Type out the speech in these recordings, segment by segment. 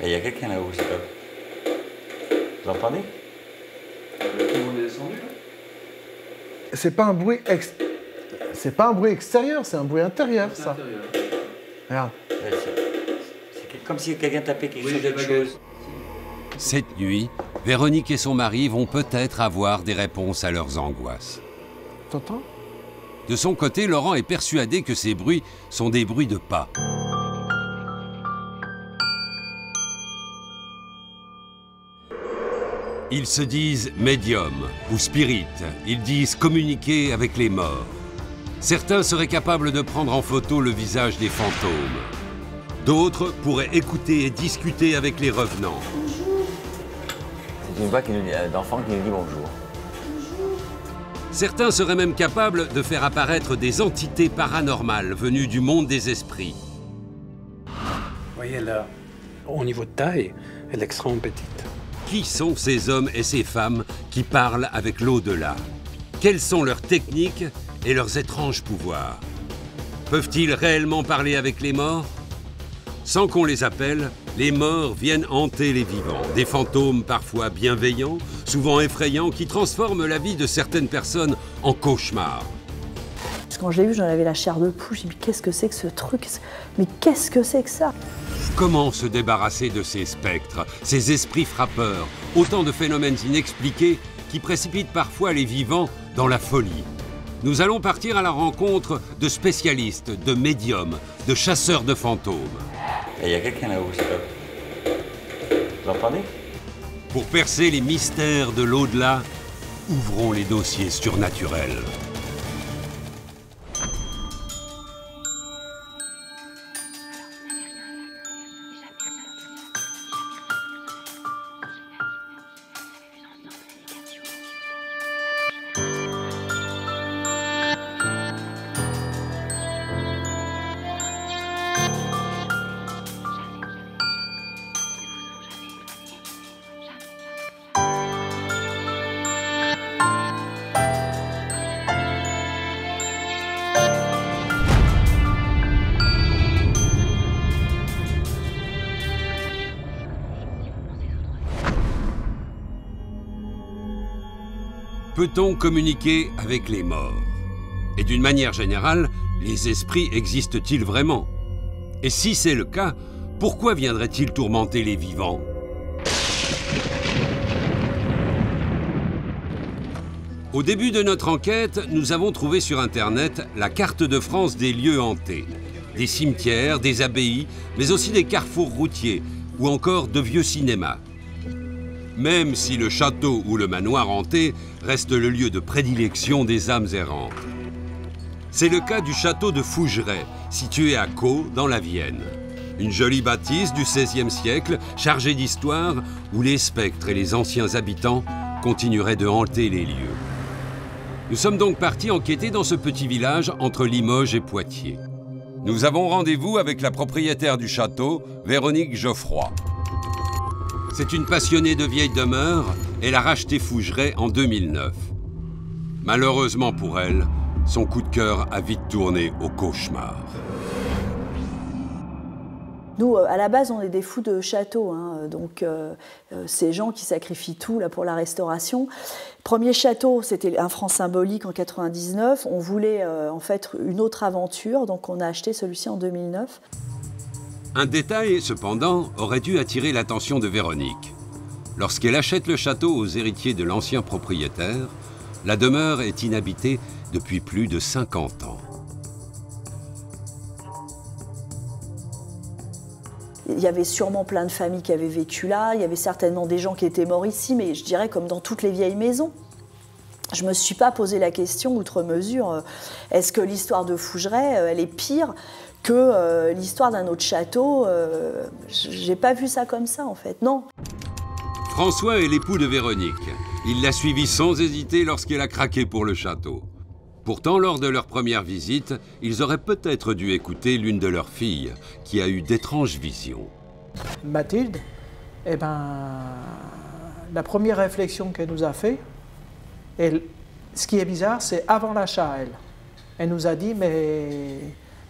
Et il y a quelqu'un là-haut, c'est pas... Vous entendez? Tout le monde est descendu là? C'est pas un bruit c'est pas un bruit extérieur, c'est un bruit intérieur, ça. Intérieur. Regarde. Ouais, c'est comme si quelqu'un tapait quelque chose d'autre chose. Cette nuit, Véronique et son mari vont peut-être avoir des réponses à leurs angoisses. T'entends? De son côté, Laurent est persuadé que ces bruits sont des bruits de pas. Ils se disent médiums ou spirites. Ils disent communiquer avec les morts. Certains seraient capables de prendre en photo le visage des fantômes. D'autres pourraient écouter et discuter avec les revenants. C'est une voix d'enfant qui nous dit bonjour. Certains seraient même capables de faire apparaître des entités paranormales venues du monde des esprits. Vous voyez là, au niveau de taille, elle est extrêmement petite. Qui sont ces hommes et ces femmes qui parlent avec l'au-delà? Quelles sont leurs techniques et leurs étranges pouvoirs? Peuvent-ils réellement parler avec les morts? Sans qu'on les appelle, les morts viennent hanter les vivants. Des fantômes parfois bienveillants, souvent effrayants, qui transforment la vie de certaines personnes en cauchemar. Quand je l'ai vu, j'en avais la chair de poule. J'ai dit, mais qu'est-ce que c'est que ce truc? Mais qu'est-ce que c'est que ça? Comment se débarrasser de ces spectres, ces esprits frappeurs, autant de phénomènes inexpliqués qui précipitent parfois les vivants dans la folie? Nous allons partir à la rencontre de spécialistes, de médiums, de chasseurs de fantômes. Et il y a quelqu'un là-haut, c'est pas... Vous entendez? Pour percer les mystères de l'au-delà, ouvrons les dossiers surnaturels. Peut-on communiquer avec les morts? Et d'une manière générale, les esprits existent-ils vraiment? Et si c'est le cas, pourquoi viendraient-ils tourmenter les vivants? Au début de notre enquête, nous avons trouvé sur Internet la carte de France des lieux hantés. Des cimetières, des abbayes, mais aussi des carrefours routiers ou encore de vieux cinémas. Même si le château ou le manoir hanté reste le lieu de prédilection des âmes errantes. C'est le cas du château de Fougeray, situé à Caux, dans la Vienne. Une jolie bâtisse du XVIe siècle, chargée d'histoire, où les spectres et les anciens habitants continueraient de hanter les lieux. Nous sommes donc partis enquêter dans ce petit village entre Limoges et Poitiers. Nous avons rendez-vous avec la propriétaire du château, Véronique Geoffroy. C'est une passionnée de vieilles demeures. Elle a racheté Fougeray en 2009. Malheureusement pour elle, son coup de cœur a vite tourné au cauchemar. Nous, à la base, on est des fous de château, hein, donc ces gens qui sacrifient tout là, pour la restauration. Premier château, c'était un franc symbolique en 99. On voulait en fait une autre aventure, donc on a acheté celui-ci en 2009. Un détail, cependant, aurait dû attirer l'attention de Véronique. Lorsqu'elle achète le château aux héritiers de l'ancien propriétaire, la demeure est inhabitée depuis plus de 50 ans. Il y avait sûrement plein de familles qui avaient vécu là, il y avait certainement des gens qui étaient morts ici, mais je dirais comme dans toutes les vieilles maisons. Je ne me suis pas posé la question outre mesure, est-ce que l'histoire de Fougeray, elle est pire que l'histoire d'un autre château? J'ai pas vu ça comme ça en fait, non. François est l'époux de Véronique. Il l'a suivi sans hésiter lorsqu'elle a craqué pour le château. Pourtant, lors de leur première visite, ils auraient peut-être dû écouter l'une de leurs filles, qui a eu d'étranges visions. Mathilde, eh ben, la première réflexion qu'elle nous a fait, ce qui est bizarre, c'est avant l'achat, elle nous a dit, mais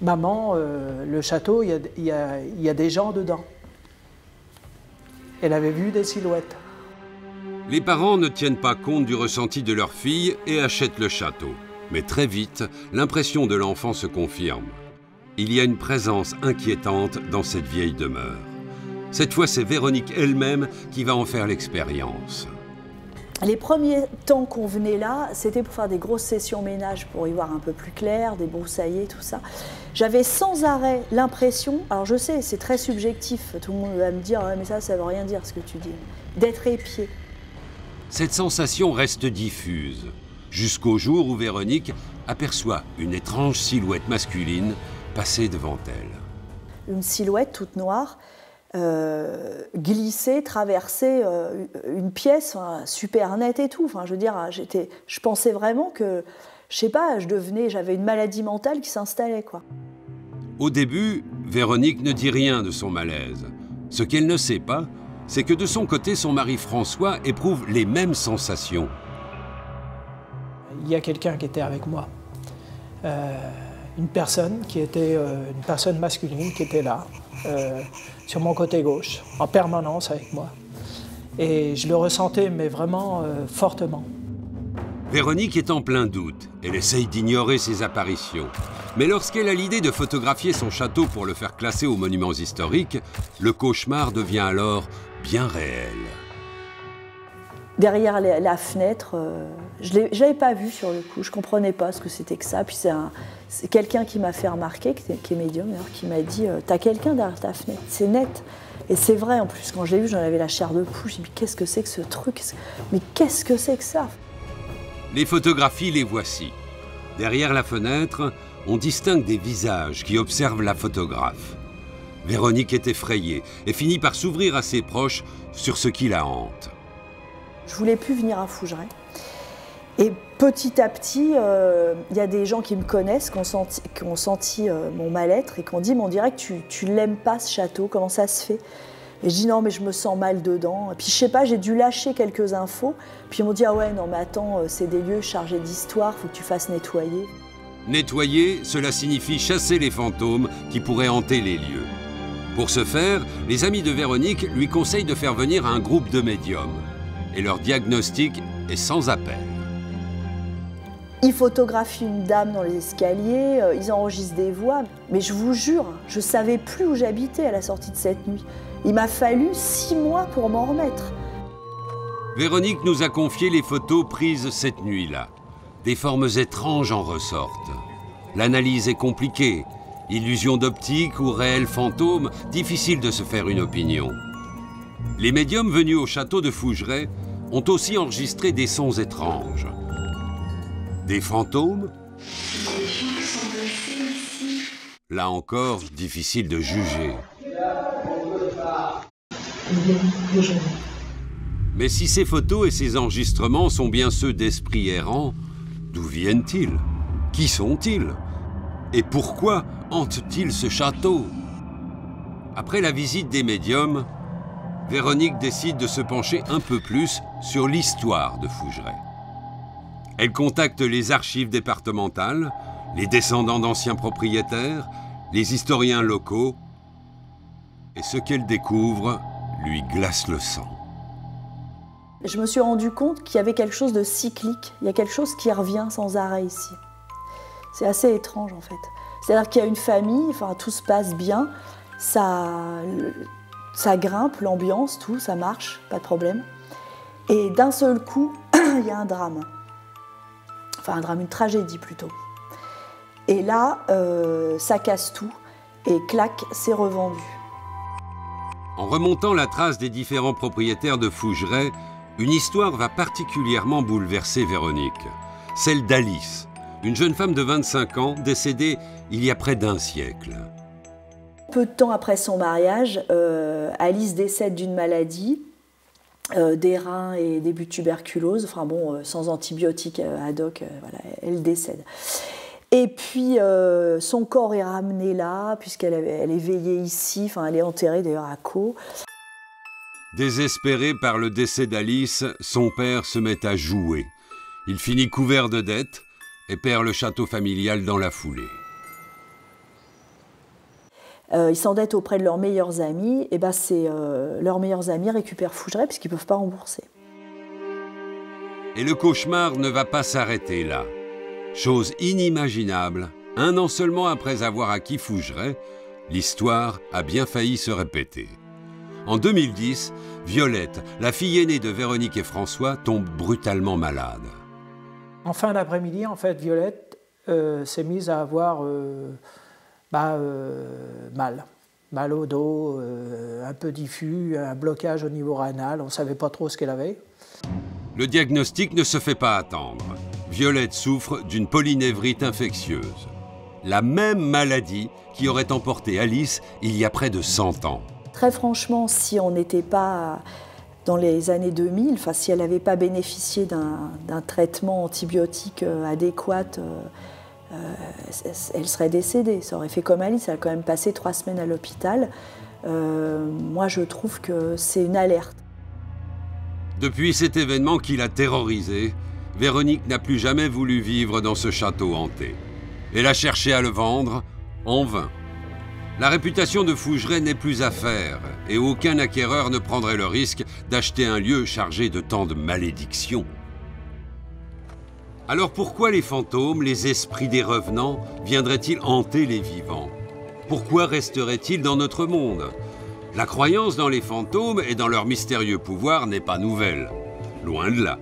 maman, le château, il y a des gens dedans. Elle avait vu des silhouettes. Les parents ne tiennent pas compte du ressenti de leur fille et achètent le château. Mais très vite, l'impression de l'enfant se confirme. Il y a une présence inquiétante dans cette vieille demeure. Cette fois, c'est Véronique elle-même qui va en faire l'expérience. Les premiers temps qu'on venait là, c'était pour faire des grosses sessions ménage pour y voir un peu plus clair, des broussailles, tout ça. J'avais sans arrêt l'impression, alors je sais, c'est très subjectif, tout le monde va me dire ouais, mais ça veut rien dire ce que tu dis, d'être épié. Cette sensation reste diffuse, jusqu'au jour où Véronique aperçoit une étrange silhouette masculine passer devant elle. Une silhouette toute noire, glisser, traverser une pièce super nette et tout. Enfin, je veux dire, je pensais vraiment que, je sais pas, j'avais une maladie mentale qui s'installait, quoi. Au début, Véronique ne dit rien de son malaise. Ce qu'elle ne sait pas, c'est que de son côté, son mari François éprouve les mêmes sensations. Il y a quelqu'un qui était avec moi. Une personne une personne masculine qui était là, sur mon côté gauche, en permanence avec moi. Et je le ressentais, mais vraiment fortement. Véronique est en plein doute. Elle essaye d'ignorer ses apparitions. Mais lorsqu'elle a l'idée de photographier son château pour le faire classer aux monuments historiques, le cauchemar devient alors bien réel. Derrière la fenêtre, je ne l'avais pas vu sur le coup, je ne comprenais pas ce que c'était que ça. Puis c'est quelqu'un qui m'a fait remarquer, qui est médium d'ailleurs, qui m'a dit « T'as quelqu'un derrière ta fenêtre, c'est net ». Et c'est vrai en plus, quand je l'ai vu, j'en avais la chair de poule, je me suis dit « Qu'est-ce que c'est que ce truc? Mais qu'est-ce que c'est que ça ?» Les photographies, les voici. Derrière la fenêtre, on distingue des visages qui observent la photographe. Véronique est effrayée et finit par s'ouvrir à ses proches sur ce qui la hante. Je ne voulais plus venir à Fougeray. Et petit à petit, y a des gens qui me connaissent, qui ont senti mon mal-être et qui ont dit « Mais on dirait que tu l'aimes pas ce château, comment ça se fait ?» Et je dis « Non, mais je me sens mal dedans. » Et puis je sais pas, j'ai dû lâcher quelques infos. Puis ils m'ont dit « Ah ouais, non mais attends, c'est des lieux chargés d'histoire, faut que tu fasses nettoyer. » Nettoyer, cela signifie chasser les fantômes qui pourraient hanter les lieux. Pour ce faire, les amis de Véronique lui conseillent de faire venir un groupe de médiums. Et leur diagnostic est sans appel. Ils photographient une dame dans les escaliers, ils enregistrent des voix. Mais je vous jure, je ne savais plus où j'habitais à la sortie de cette nuit. Il m'a fallu 6 mois pour m'en remettre. Véronique nous a confié les photos prises cette nuit-là. Des formes étranges en ressortent. L'analyse est compliquée. Illusion d'optique ou réel fantôme, difficile de se faire une opinion. Les médiums venus au château de Fougeray ont aussi enregistré des sons étranges. Des fantômes? Là encore, difficile de juger. Mais si ces photos et ces enregistrements sont bien ceux d'esprits errants, d'où viennent-ils? Qui sont-ils? Et pourquoi hantent-ils ce château? Après la visite des médiums, Véronique décide de se pencher un peu plus sur l'histoire de Fougeray. Elle contacte les archives départementales, les descendants d'anciens propriétaires, les historiens locaux, et ce qu'elle découvre lui glace le sang. Je me suis rendu compte qu'il y avait quelque chose de cyclique, il y a quelque chose qui revient sans arrêt ici. C'est assez étrange en fait. C'est-à-dire qu'il y a une famille, enfin tout se passe bien, ça grimpe, l'ambiance, tout, ça marche, pas de problème. Et d'un seul coup, il y a un drame. Enfin un drame, une tragédie plutôt. Et là, ça casse tout, et clac, c'est revendu. En remontant la trace des différents propriétaires de Fougeray, une histoire va particulièrement bouleverser Véronique. Celle d'Alice, une jeune femme de 25 ans décédée il y a près d'un siècle. Peu de temps après son mariage, Alice décède d'une maladie, des reins et début de tuberculose, enfin bon, sans antibiotiques ad hoc, voilà, elle décède. Et puis son corps est ramené là, puisqu'elle est veillée ici, enfin elle est enterrée d'ailleurs à Caux. Désespéré par le décès d'Alice, son père se met à jouer. Il finit couvert de dettes et perd le château familial dans la foulée. Ils s'endettent auprès de leurs meilleurs amis, et ben leurs meilleurs amis récupèrent Fougeray puisqu'ils ne peuvent pas rembourser. Et le cauchemar ne va pas s'arrêter là. Chose inimaginable, 1 an seulement après avoir acquis Fougeray, l'histoire a bien failli se répéter. En 2010, Violette, la fille aînée de Véronique et François, tombe brutalement malade. En fin d'après-midi, en fait, Violette s'est mise à avoir mal au dos, un peu diffus, un blocage au niveau rénal, on ne savait pas trop ce qu'elle avait. Le diagnostic ne se fait pas attendre. Violette souffre d'une polynévrite infectieuse. La même maladie qui aurait emporté Alice il y a près de 100 ans. Très franchement, si on n'était pas dans les années 2000, enfin, si elle n'avait pas bénéficié d'un traitement antibiotique adéquat, elle serait décédée. Ça aurait fait comme Alice, elle a quand même passé 3 semaines à l'hôpital. Moi, je trouve que c'est une alerte. Depuis cet événement qui l'a terrorisée, Véronique n'a plus jamais voulu vivre dans ce château hanté. Elle a cherché à le vendre, en vain. La réputation de Fougeray n'est plus à faire et aucun acquéreur ne prendrait le risque d'acheter un lieu chargé de tant de malédictions. Alors pourquoi les fantômes, les esprits des revenants, viendraient-ils hanter les vivants? Pourquoi resteraient-ils dans notre monde? La croyance dans les fantômes et dans leur mystérieux pouvoir n'est pas nouvelle, loin de là.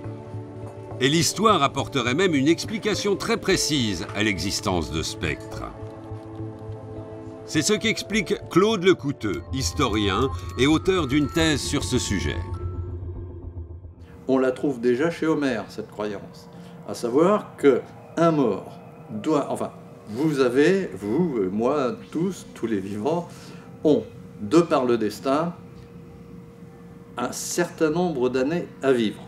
Et l'histoire apporterait même une explication très précise à l'existence de spectres. C'est ce qu'explique Claude Lecouteux, historien et auteur d'une thèse sur ce sujet. On la trouve déjà chez Homère, cette croyance. À savoir qu'un mort doit... Enfin, vous avez, vous, moi, tous les vivants, ont, de par le destin, un certain nombre d'années à vivre.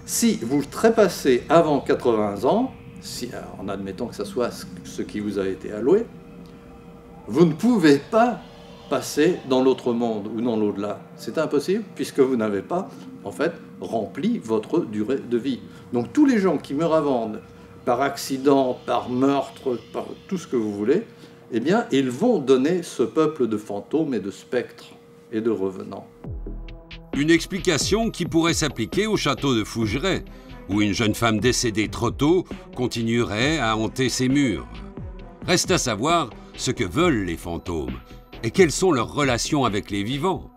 Si vous trépassez avant 80 ans, en admettant que ce soit ce qui vous a été alloué, vous ne pouvez pas passer dans l'autre monde ou dans l'au-delà. C'est impossible puisque vous n'avez pas, en fait, rempli votre durée de vie. Donc tous les gens qui meurent avant, par accident, par meurtre, par tout ce que vous voulez, eh bien, ils vont donner ce peuple de fantômes et de spectres et de revenants. Une explication qui pourrait s'appliquer au château de Fougeray, où une jeune femme décédée trop tôt continuerait à hanter ses murs. Reste à savoir ce que veulent les fantômes et quelles sont leurs relations avec les vivants.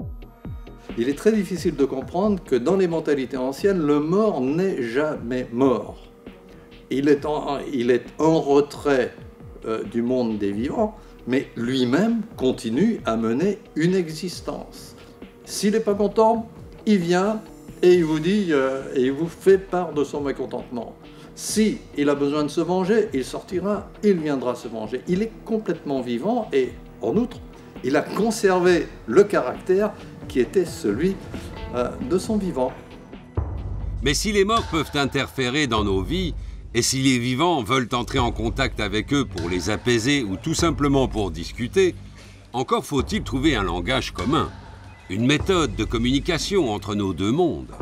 Il est très difficile de comprendre que dans les mentalités anciennes, le mort n'est jamais mort. Il est en retrait du monde des vivants, mais lui-même continue à mener une existence. S'il n'est pas content, il vient et il vous dit, et il vous fait part de son mécontentement. Si il a besoin de se venger, il sortira, il viendra se venger. Il est complètement vivant et, en outre, il a conservé le caractère qui était celui de son vivant. Mais si les morts peuvent interférer dans nos vies, et si les vivants veulent entrer en contact avec eux pour les apaiser ou tout simplement pour discuter, encore faut-il trouver un langage commun, une méthode de communication entre nos deux mondes.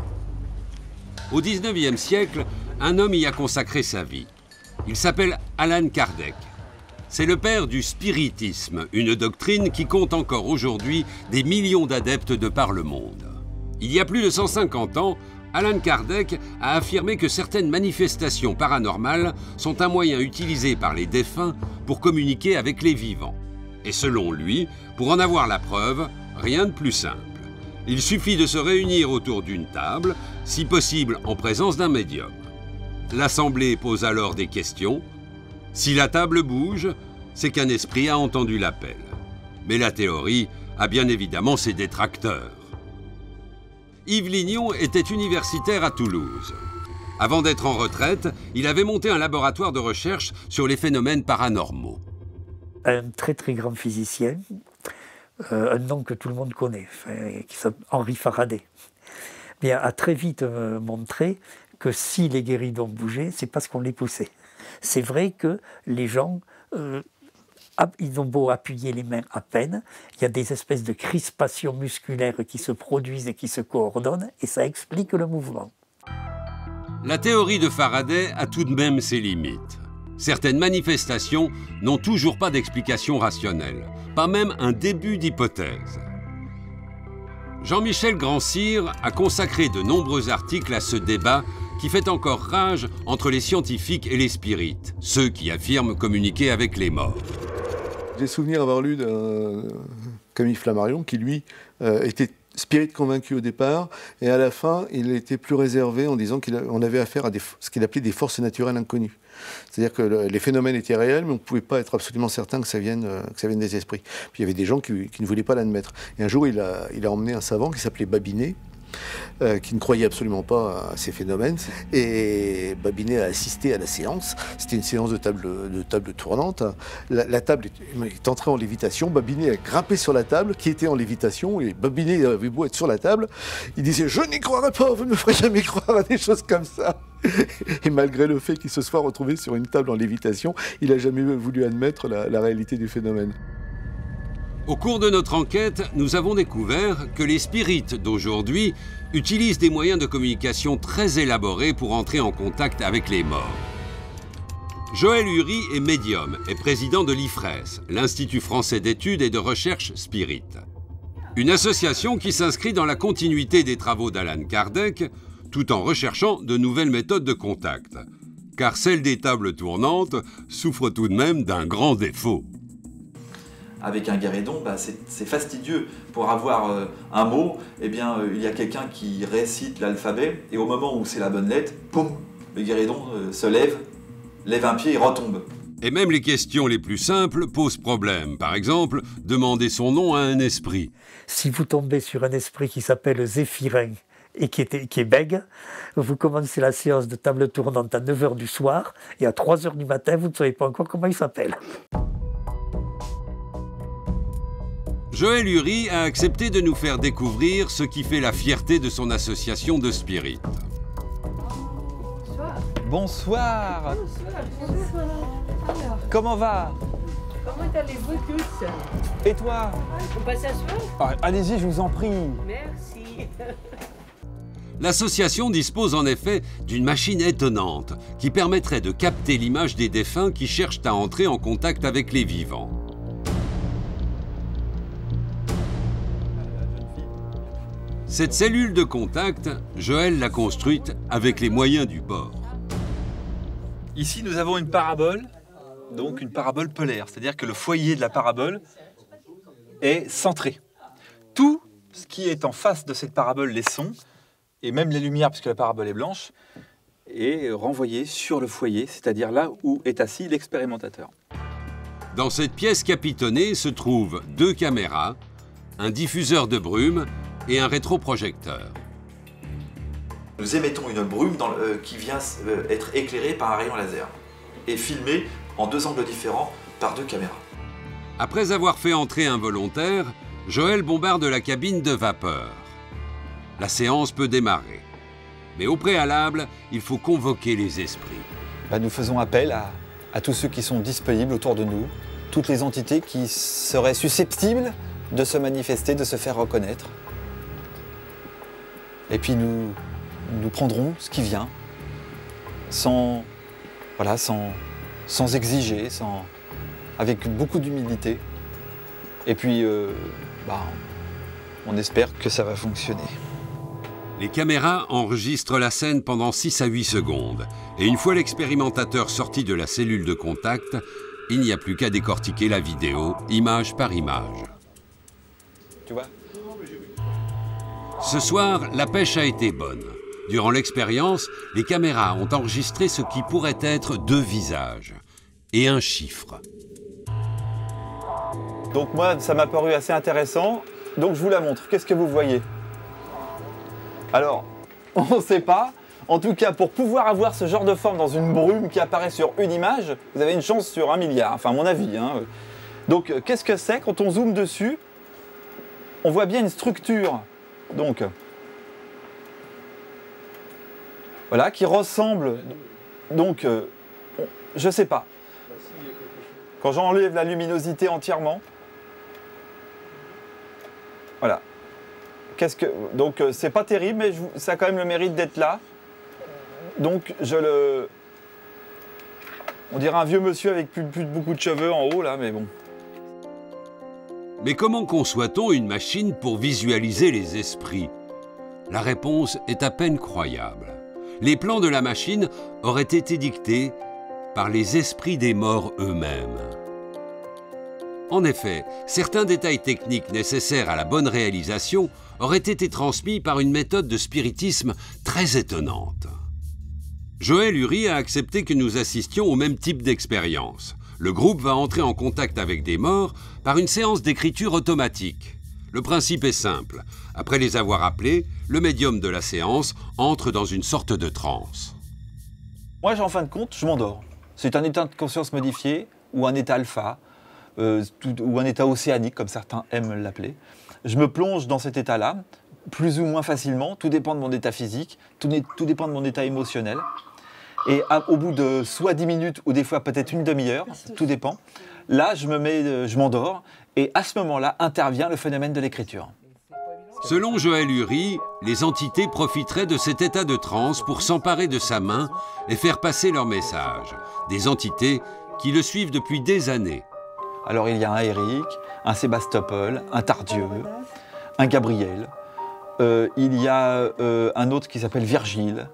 Au XIXe siècle, un homme y a consacré sa vie. Il s'appelle Allan Kardec. C'est le père du spiritisme, une doctrine qui compte encore aujourd'hui des millions d'adeptes de par le monde. Il y a plus de 150 ans, Allan Kardec a affirmé que certaines manifestations paranormales sont un moyen utilisé par les défunts pour communiquer avec les vivants. Et selon lui, pour en avoir la preuve, rien de plus simple. Il suffit de se réunir autour d'une table, si possible en présence d'un médium. L'assemblée pose alors des questions. Si la table bouge, c'est qu'un esprit a entendu l'appel. Mais la théorie a bien évidemment ses détracteurs. Yves Lignon était universitaire à Toulouse. Avant d'être en retraite, il avait monté un laboratoire de recherche sur les phénomènes paranormaux. Un très très grand physicien, un nom que tout le monde connaît, qui s'appelle Henri Faraday, a très vite montré que si les guéridons bougeaient, c'est parce qu'on les poussait. C'est vrai que les gens, ils ont beau appuyer les mains à peine, il y a des espèces de crispations musculaires qui se produisent et qui se coordonnent, et ça explique le mouvement. La théorie de Faraday a tout de même ses limites. Certaines manifestations n'ont toujours pas d'explication rationnelle, pas même un début d'hypothèse. Jean-Michel Grand-Cyr a consacré de nombreux articles à ce débat qui fait encore rage entre les scientifiques et les spirites, ceux qui affirment communiquer avec les morts. J'ai souvenir d'avoir lu Camille Flammarion qui, lui, était spirit convaincu au départ, et à la fin, il était plus réservé en disant qu'on avait affaire à ce qu'il appelait des forces naturelles inconnues. C'est-à-dire que les phénomènes étaient réels, mais on ne pouvait pas être absolument certain que ça vienne des esprits. Puis il y avait des gens qui ne voulaient pas l'admettre. Et un jour, il a emmené un savant qui s'appelait Babinet, qui ne croyait absolument pas à ces phénomènes. Et Babinet a assisté à la séance. C'était une séance de table tournante. La table est entrée en lévitation. Babinet a grimpé sur la table, qui était en lévitation. Et Babinet avait beau être sur la table, il disait « Je n'y croirais pas, vous ne me ferez jamais croire à des choses comme ça !» Et malgré le fait qu'il se soit retrouvé sur une table en lévitation, il n'a jamais voulu admettre la réalité du phénomène. Au cours de notre enquête, nous avons découvert que les spirites d'aujourd'hui utilisent des moyens de communication très élaborés pour entrer en contact avec les morts. Joël Uri est médium et président de l'IFRES, l'Institut français d'études et de recherche spirit. Une association qui s'inscrit dans la continuité des travaux d'Allan Kardec, tout en recherchant de nouvelles méthodes de contact. Car celle des tables tournantes souffre tout de même d'un grand défaut. Avec un guéridon, c'est fastidieux. Pour avoir un mot, eh bien, il y a quelqu'un qui récite l'alphabet, et au moment où c'est la bonne lettre, poum, le guéridon se lève un pied et retombe. Et même les questions les plus simples posent problème. Par exemple, demander son nom à un esprit. Si vous tombez sur un esprit qui s'appelle Zéphirin et qui est bègue, vous commencez la séance de table tournante à 9 h du soir, et à 3 h du matin, vous ne savez pas encore comment il s'appelle. Joël Uri a accepté de nous faire découvrir ce qui fait la fierté de son association de spirites. Bonsoir. Bonsoir. Alors, comment va? Comment allez-vous tous? Et toi? On passe s'asseoir? Allez-y, je vous en prie. Merci. L'association dispose en effet d'une machine étonnante qui permettrait de capter l'image des défunts qui cherchent à entrer en contact avec les vivants. Cette cellule de contact, Joël l'a construite avec les moyens du bord. Ici, nous avons une parabole, donc une parabole polaire, c'est-à-dire que le foyer de la parabole est centré. Tout ce qui est en face de cette parabole, les sons, et même les lumières, puisque la parabole est blanche, est renvoyé sur le foyer, c'est-à-dire là où est assis l'expérimentateur. Dans cette pièce capitonnée se trouvent 2 caméras, un diffuseur de brume et un rétroprojecteur. Nous émettons une brume qui vient être éclairée par un rayon laser et filmée en 2 angles différents par 2 caméras. Après avoir fait entrer un volontaire, Joël bombarde la cabine de vapeur. La séance peut démarrer. Mais au préalable, il faut convoquer les esprits. Nous faisons appel à tous ceux qui sont disponibles autour de nous, toutes les entités qui seraient susceptibles de se manifester, de se faire reconnaître. Et puis nous prendrons ce qui vient, sans exiger, avec beaucoup d'humilité. Et puis, on espère que ça va fonctionner. Les caméras enregistrent la scène pendant 6 à 8 secondes. Et une fois l'expérimentateur sorti de la cellule de contact, il n'y a plus qu'à décortiquer la vidéo, image par image. Tu vois ? Ce soir, la pêche a été bonne. Durant l'expérience, les caméras ont enregistré ce qui pourrait être 2 visages et un chiffre. Donc moi, ça m'a paru assez intéressant. Donc je vous la montre. Qu'est-ce que vous voyez? Alors, on ne sait pas. En tout cas, pour pouvoir avoir ce genre de forme dans une brume qui apparaît sur une image, vous avez une chance sur 1 milliard, enfin à mon avis. Donc, qu'est-ce que c'est? Quand on zoome dessus, on voit bien une structure. Donc, voilà, qui ressemble. Donc, je sais pas. Quand j'enlève la luminosité entièrement, voilà. Donc, c'est pas terrible, mais ça a quand même le mérite d'être là. Donc, On dirait un vieux monsieur avec plus beaucoup de cheveux en haut, là, mais bon. Mais comment conçoit-on une machine pour visualiser les esprits? La réponse est à peine croyable. Les plans de la machine auraient été dictés par les esprits des morts eux-mêmes. En effet, certains détails techniques nécessaires à la bonne réalisation auraient été transmis par une méthode de spiritisme très étonnante. Joël Uri a accepté que nous assistions au même type d'expérience. Le groupe va entrer en contact avec des morts par une séance d'écriture automatique. Le principe est simple. Après les avoir appelés, le médium de la séance entre dans une sorte de transe. Moi, en fin de compte, je m'endors. C'est un état de conscience modifié ou un état alpha, ou un état océanique, comme certains aiment l'appeler. Je me plonge dans cet état-là, plus ou moins facilement, tout dépend de mon état physique, tout dépend de mon état émotionnel. Et au bout de soit 10 minutes ou des fois peut-être une demi-heure, tout dépend, là je m'endors et à ce moment-là intervient le phénomène de l'écriture. Selon Joël Uri, les entités profiteraient de cet état de transe pour s'emparer de sa main et faire passer leur message. Des entités qui le suivent depuis des années. Alors il y a un Eric, un Sébastopol, un Tardieu, un Gabriel, il y a un autre qui s'appelle Virgile.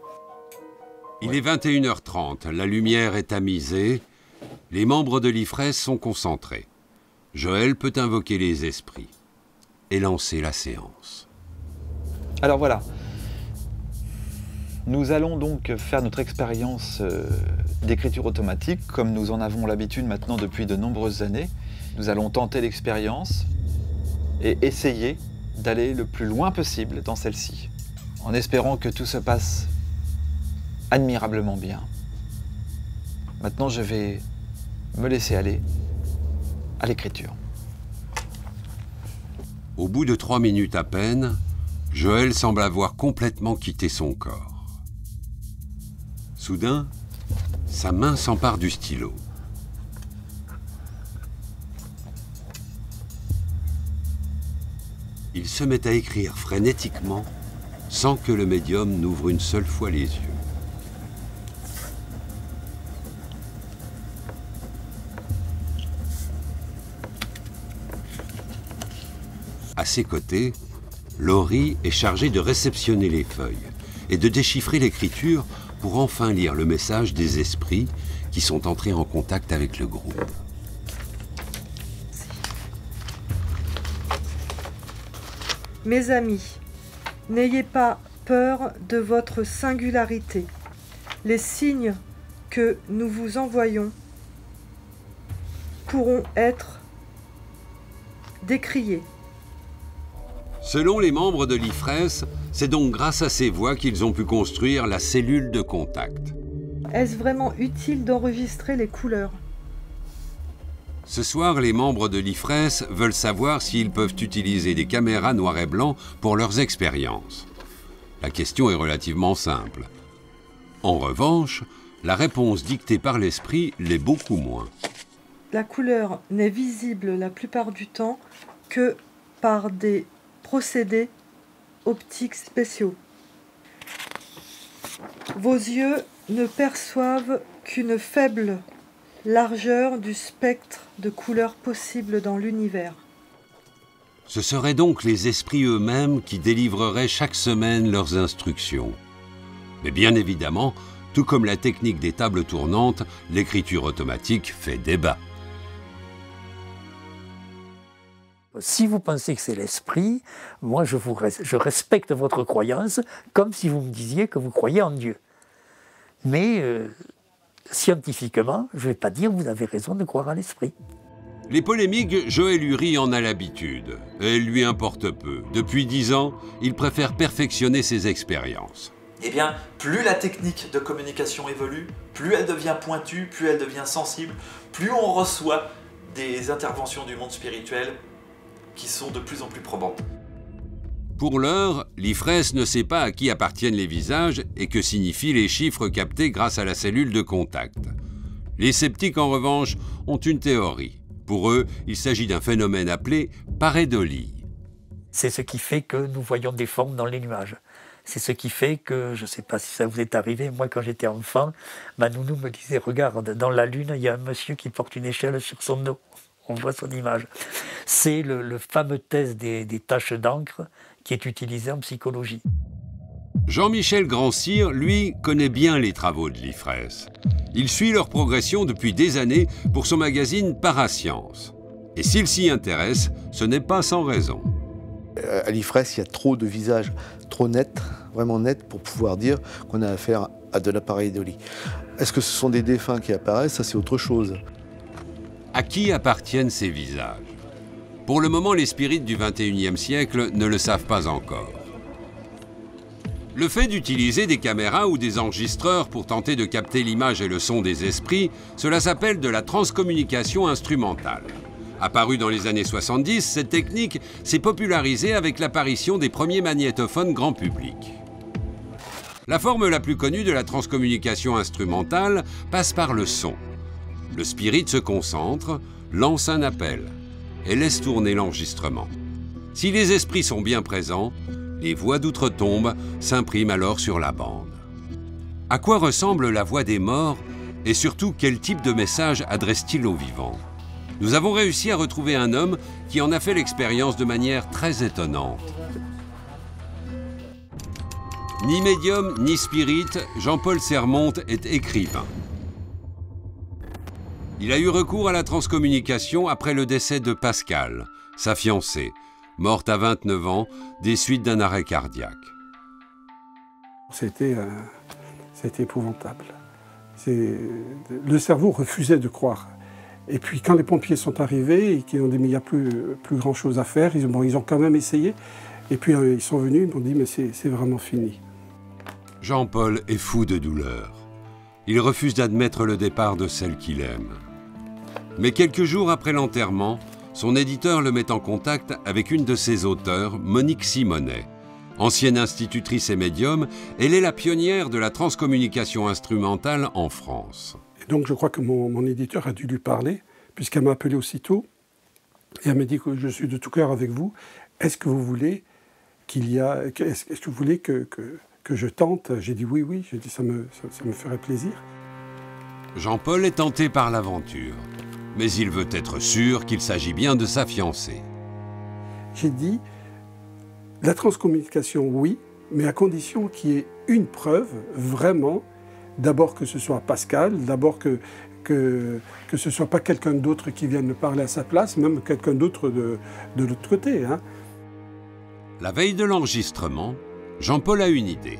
Il est 21h30, la lumière est tamisée, les membres de l'IFRES sont concentrés. Joël peut invoquer les esprits et lancer la séance. Alors voilà, nous allons donc faire notre expérience d'écriture automatique, comme nous en avons l'habitude maintenant depuis de nombreuses années. Nous allons tenter l'expérience et essayer d'aller le plus loin possible dans celle-ci, en espérant que tout se passe admirablement bien. Maintenant, je vais me laisser aller à l'écriture. Au bout de 3 minutes à peine, Joël semble avoir complètement quitté son corps. Soudain, sa main s'empare du stylo. Il se met à écrire frénétiquement, sans que le médium n'ouvre une seule fois les yeux. À ses côtés, Laurie est chargée de réceptionner les feuilles et de déchiffrer l'écriture pour enfin lire le message des esprits qui sont entrés en contact avec le groupe. Mes amis, n'ayez pas peur de votre singularité. Les signes que nous vous envoyons pourront être décriés. Selon les membres de l'IFRES, c'est donc grâce à ces voix qu'ils ont pu construire la cellule de contact. Est-ce vraiment utile d'enregistrer les couleurs? Ce soir, les membres de l'IFRES veulent savoir s'ils peuvent utiliser des caméras noir et blanc pour leurs expériences. La question est relativement simple. En revanche, la réponse dictée par l'esprit l'est beaucoup moins. La couleur n'est visible la plupart du temps que par des procédés optiques spéciaux. Vos yeux ne perçoivent qu'une faible largeur du spectre de couleurs possibles dans l'univers. Ce seraient donc les esprits eux-mêmes qui délivreraient chaque semaine leurs instructions. Mais bien évidemment, tout comme la technique des tables tournantes, l'écriture automatique fait débat. Si vous pensez que c'est l'esprit, moi je respecte votre croyance comme si vous me disiez que vous croyez en Dieu. Mais scientifiquement, je ne vais pas dire que vous avez raison de croire à l'esprit. Les polémiques, Joël Uri en a l'habitude. Elles lui importent peu. Depuis 10 ans, il préfère perfectionner ses expériences. Eh bien, plus la technique de communication évolue, plus elle devient pointue, plus elle devient sensible, plus on reçoit des interventions du monde spirituel qui sont de plus en plus probantes. Pour l'heure, l'IFRES ne sait pas à qui appartiennent les visages et que signifient les chiffres captés grâce à la cellule de contact. Les sceptiques, en revanche, ont une théorie. Pour eux, il s'agit d'un phénomène appelé pareidolie. C'est ce qui fait que nous voyons des formes dans les nuages. C'est ce qui fait que, je ne sais pas si ça vous est arrivé, moi quand j'étais enfant, ma nounou me disait, regarde, dans la lune, il y a un monsieur qui porte une échelle sur son dos. On voit son image. C'est le fameux test des taches d'encre qui est utilisé en psychologie. Jean-Michel Grand-Cyr, lui, connaît bien les travaux de l'IFRES. Il suit leur progression depuis des années pour son magazine Parasciences. Et s'il s'y intéresse, ce n'est pas sans raison. À l'IFRES, il y a trop de visages trop nets, vraiment nets, pour pouvoir dire qu'on a affaire à de l'appareil de lit. Est-ce que ce sont des défunts qui apparaissent? Ça, c'est autre chose. À qui appartiennent ces visages? Pour le moment, les spirites du XXIe siècle ne le savent pas encore. Le fait d'utiliser des caméras ou des enregistreurs pour tenter de capter l'image et le son des esprits, cela s'appelle de la transcommunication instrumentale. Apparue dans les années 70, cette technique s'est popularisée avec l'apparition des premiers magnétophones grand public. La forme la plus connue de la transcommunication instrumentale passe par le son. Le spirit se concentre, lance un appel et laisse tourner l'enregistrement. Si les esprits sont bien présents, les voix d'outre-tombe s'impriment alors sur la bande. À quoi ressemble la voix des morts et surtout quel type de message adresse-t-il aux vivants? Nous avons réussi à retrouver un homme qui en a fait l'expérience de manière très étonnante. Ni médium ni spirit, Jean-Paul Sermonte est écrivain. Il a eu recours à la transcommunication après le décès de Pascal, sa fiancée, morte à 29 ans des suites d'un arrêt cardiaque. C'était épouvantable. Le cerveau refusait de croire. Et puis quand les pompiers sont arrivés et qu'ils ont dit mais il n'y a plus grand chose à faire, ils ont quand même essayé. Et puis ils sont venus, ils m'ont dit mais c'est vraiment fini. Jean-Paul est fou de douleur. Il refuse d'admettre le départ de celle qu'il aime. Mais quelques jours après l'enterrement, son éditeur le met en contact avec une de ses auteurs, Monique Simonet. Ancienne institutrice et médium, elle est la pionnière de la transcommunication instrumentale en France. Et donc je crois que mon éditeur a dû lui parler, puisqu'elle m'a appelé aussitôt, et elle m'a dit que je suis de tout cœur avec vous. Est-ce que vous voulez est-ce que vous voulez que je tente? J'ai dit oui, oui, j'ai dit ça me ferait plaisir. Jean-Paul est tenté par l'aventure, mais il veut être sûr qu'il s'agit bien de sa fiancée. J'ai dit, la transcommunication, oui, mais à condition qu'il y ait une preuve, vraiment, d'abord que ce soit Pascal, d'abord que ce ne soit pas quelqu'un d'autre qui vienne me parler à sa place, même quelqu'un d'autre de l'autre côté. Hein. La veille de l'enregistrement, Jean-Paul a une idée.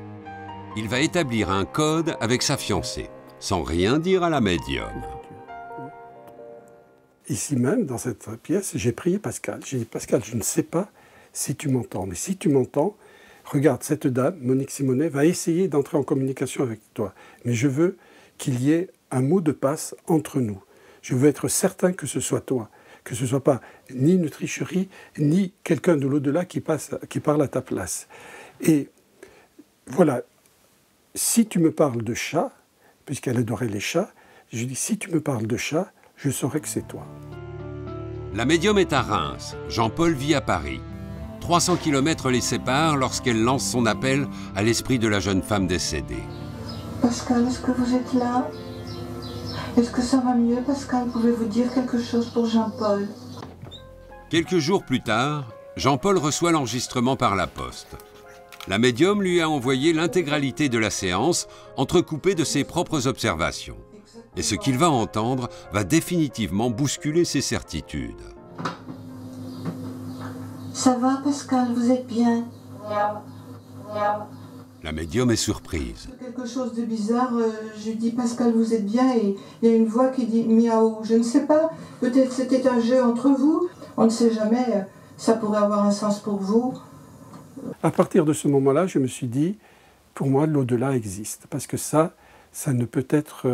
Il va établir un code avec sa fiancée, sans rien dire à la médium. Ici même, dans cette pièce, j'ai prié Pascal. J'ai dit, Pascal, je ne sais pas si tu m'entends, mais si tu m'entends, regarde, cette dame, Monique Simonet, va essayer d'entrer en communication avec toi. Mais je veux qu'il y ait un mot de passe entre nous. Je veux être certain que ce soit toi, que ce ne soit pas ni une tricherie, ni quelqu'un de l'au-delà qui parle à ta place. Et voilà, si tu me parles de chat, puisqu'elle adorait les chats, je dis, si tu me parles de chat, je saurai que c'est toi. La médium est à Reims, Jean-Paul vit à Paris. 300 km les séparent lorsqu'elle lance son appel à l'esprit de la jeune femme décédée. Pascal, est-ce que vous êtes là? Est-ce que ça va mieux, Pascal? Pouvez-vous dire quelque chose pour Jean-Paul? Quelques jours plus tard, Jean-Paul reçoit l'enregistrement par la poste. La médium lui a envoyé l'intégralité de la séance, entrecoupée de ses propres observations. Et ce qu'il va entendre va définitivement bousculer ses certitudes. Ça va, Pascal, vous êtes bien? La médium est surprise. Quelque chose de bizarre, je dis Pascal, vous êtes bien, et il y a une voix qui dit miaou. Je ne sais pas, peut-être c'était un jeu entre vous, on ne sait jamais, ça pourrait avoir un sens pour vous. À partir de ce moment-là, je me suis dit, pour moi, l'au-delà existe, parce que ça ne peut être...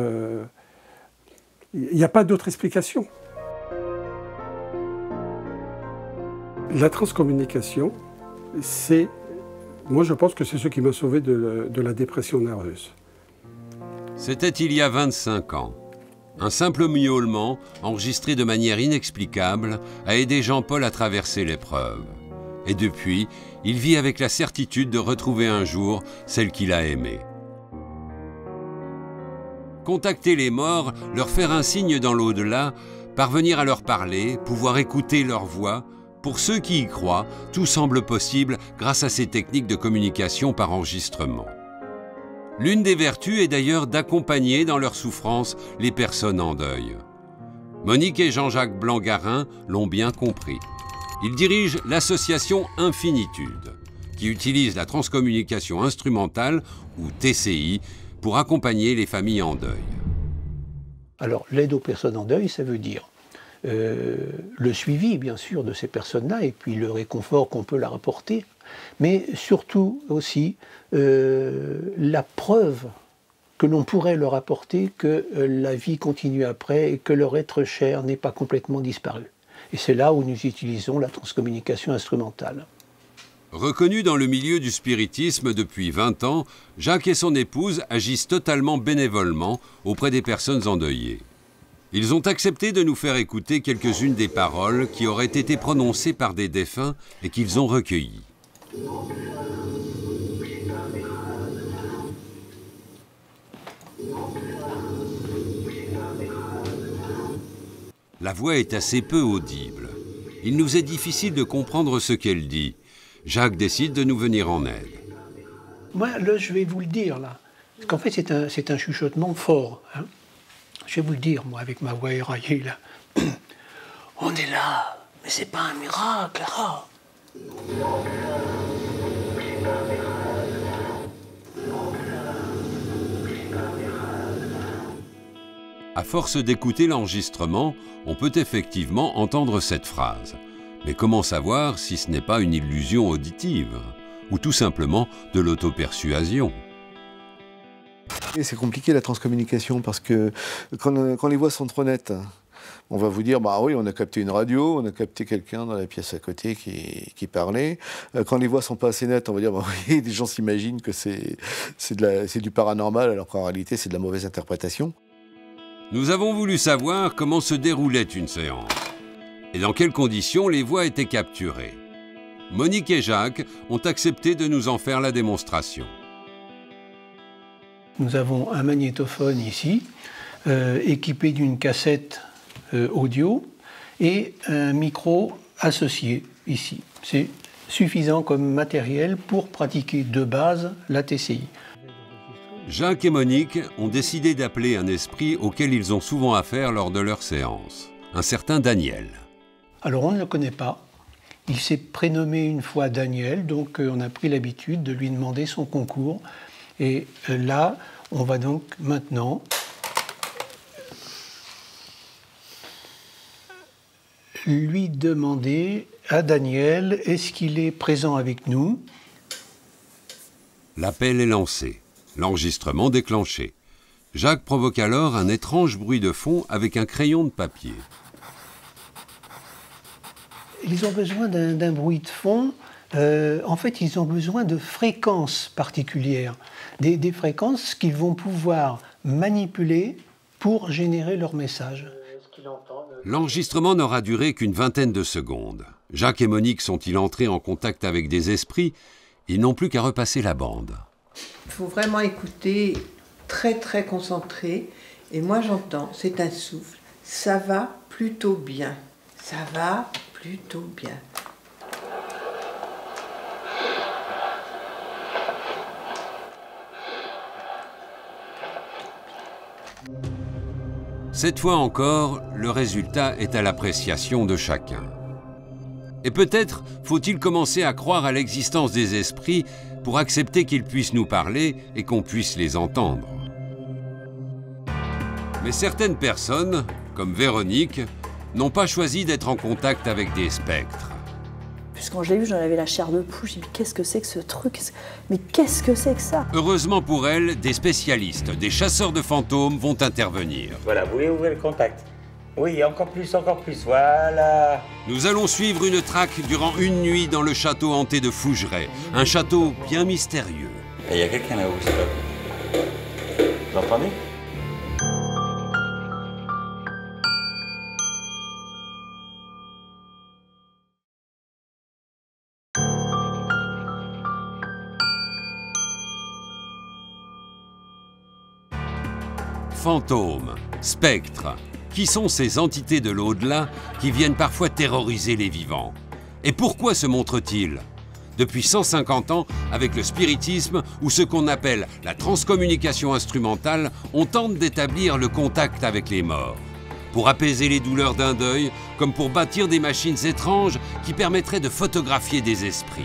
Il n'y a pas d'autre explication. La transcommunication, c'est... Moi, je pense que c'est ce qui m'a sauvé de la dépression nerveuse. C'était il y a 25 ans. Un simple miaulement, enregistré de manière inexplicable, a aidé Jean-Paul à traverser l'épreuve. Et depuis, il vit avec la certitude de retrouver un jour celle qu'il a aimée. Contacter les morts, leur faire un signe dans l'au-delà, parvenir à leur parler, pouvoir écouter leur voix, pour ceux qui y croient, tout semble possible grâce à ces techniques de communication par enregistrement. L'une des vertus est d'ailleurs d'accompagner dans leur souffrance les personnes en deuil. Monique et Jean-Jacques Blanc-Garin l'ont bien compris. Ils dirigent l'association Infinitude, qui utilise la transcommunication instrumentale, ou TCI, pour accompagner les familles en deuil. Alors, l'aide aux personnes en deuil, ça veut dire le suivi, bien sûr, de ces personnes-là, et puis le réconfort qu'on peut leur apporter, mais surtout aussi la preuve que l'on pourrait leur apporter que la vie continue après et que leur être cher n'est pas complètement disparu. Et c'est là où nous utilisons la transcommunication instrumentale. Reconnus dans le milieu du spiritisme depuis 20 ans, Jacques et son épouse agissent totalement bénévolement auprès des personnes endeuillées. Ils ont accepté de nous faire écouter quelques-unes des paroles qui auraient été prononcées par des défunts et qu'ils ont recueillies. La voix est assez peu audible. Il nous est difficile de comprendre ce qu'elle dit. Jacques décide de nous venir en aide. Moi, là, je vais vous le dire, là. Parce qu'en fait, c'est un chuchotement fort. Hein. Je vais vous le dire, moi, avec ma voix éraillée, là. On est là, mais c'est pas un miracle, là. À force d'écouter l'enregistrement, on peut effectivement entendre cette phrase. Mais comment savoir si ce n'est pas une illusion auditive, ou tout simplement de l'auto-persuasion? C'est compliqué la transcommunication parce que quand les voix sont trop nettes, on va vous dire, bah oui, on a capté une radio, on a capté quelqu'un dans la pièce à côté qui parlait. Quand les voix sont pas assez nettes, on va dire, bah oui, des gens s'imaginent que c'est du paranormal, alors qu'en réalité, c'est de la mauvaise interprétation. Nous avons voulu savoir comment se déroulait une séance et dans quelles conditions les voix étaient capturées. Monique et Jacques ont accepté de nous en faire la démonstration. Nous avons un magnétophone ici, équipé d'une cassette audio et un micro associé ici. C'est suffisant comme matériel pour pratiquer de base la TCI. Jacques et Monique ont décidé d'appeler un esprit auquel ils ont souvent affaire lors de leurs séances, un certain Daniel. Alors on ne le connaît pas. Il s'est prénommé une fois Daniel, donc on a pris l'habitude de lui demander son concours. Et là, on va donc maintenant lui demander à Daniel, est-ce qu'il est présent avec nous? L'appel est lancé, l'enregistrement déclenché. Jacques provoque alors un étrange bruit de fond avec un crayon de papier. Ils ont besoin d'un bruit de fond. En fait, ils ont besoin de fréquences particulières, des fréquences qu'ils vont pouvoir manipuler pour générer leur message. L'enregistrement n'aura duré qu'une vingtaine de secondes. Jacques et Monique sont-ils entrés en contact avec des esprits? Ils n'ont plus qu'à repasser la bande. Il faut vraiment écouter très très concentré. Et moi j'entends, c'est un souffle. Ça va plutôt bien. Ça va plutôt bien. Cette fois encore, le résultat est à l'appréciation de chacun. Et peut-être faut-il commencer à croire à l'existence des esprits pour accepter qu'ils puissent nous parler et qu'on puisse les entendre. Mais certaines personnes, comme Véronique, n'ont pas choisi d'être en contact avec des spectres. Puis quand je l'ai vu, j'en avais la chair de poule. J'ai dit, qu'est-ce que c'est que ce truc? Mais qu'est-ce que c'est que ça? Heureusement pour elle, des spécialistes, des chasseurs de fantômes vont intervenir. Voilà, vous voulez ouvrir le contact? Oui, encore plus, voilà. Nous allons suivre une traque durant une nuit dans le château hanté de Fougeray. Un château bien mystérieux. Il y a quelqu'un là-haut, c'est pas... Vous entendez? Fantômes, spectres, qui sont ces entités de l'au-delà qui viennent parfois terroriser les vivants? Et pourquoi se montrent-ils? Depuis 150 ans, avec le spiritisme ou ce qu'on appelle la transcommunication instrumentale, on tente d'établir le contact avec les morts, pour apaiser les douleurs d'un deuil, comme pour bâtir des machines étranges qui permettraient de photographier des esprits.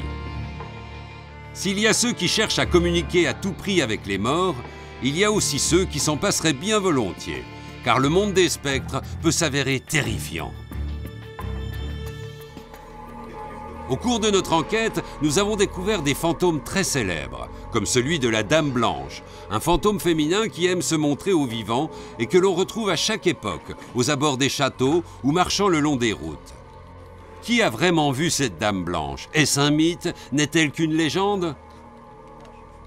S'il y a ceux qui cherchent à communiquer à tout prix avec les morts, il y a aussi ceux qui s'en passeraient bien volontiers, car le monde des spectres peut s'avérer terrifiant. Au cours de notre enquête, nous avons découvert des fantômes très célèbres, comme celui de la Dame Blanche, un fantôme féminin qui aime se montrer aux vivants et que l'on retrouve à chaque époque, aux abords des châteaux ou marchant le long des routes. Qui a vraiment vu cette Dame Blanche? Est-ce un mythe? N'est-elle qu'une légende?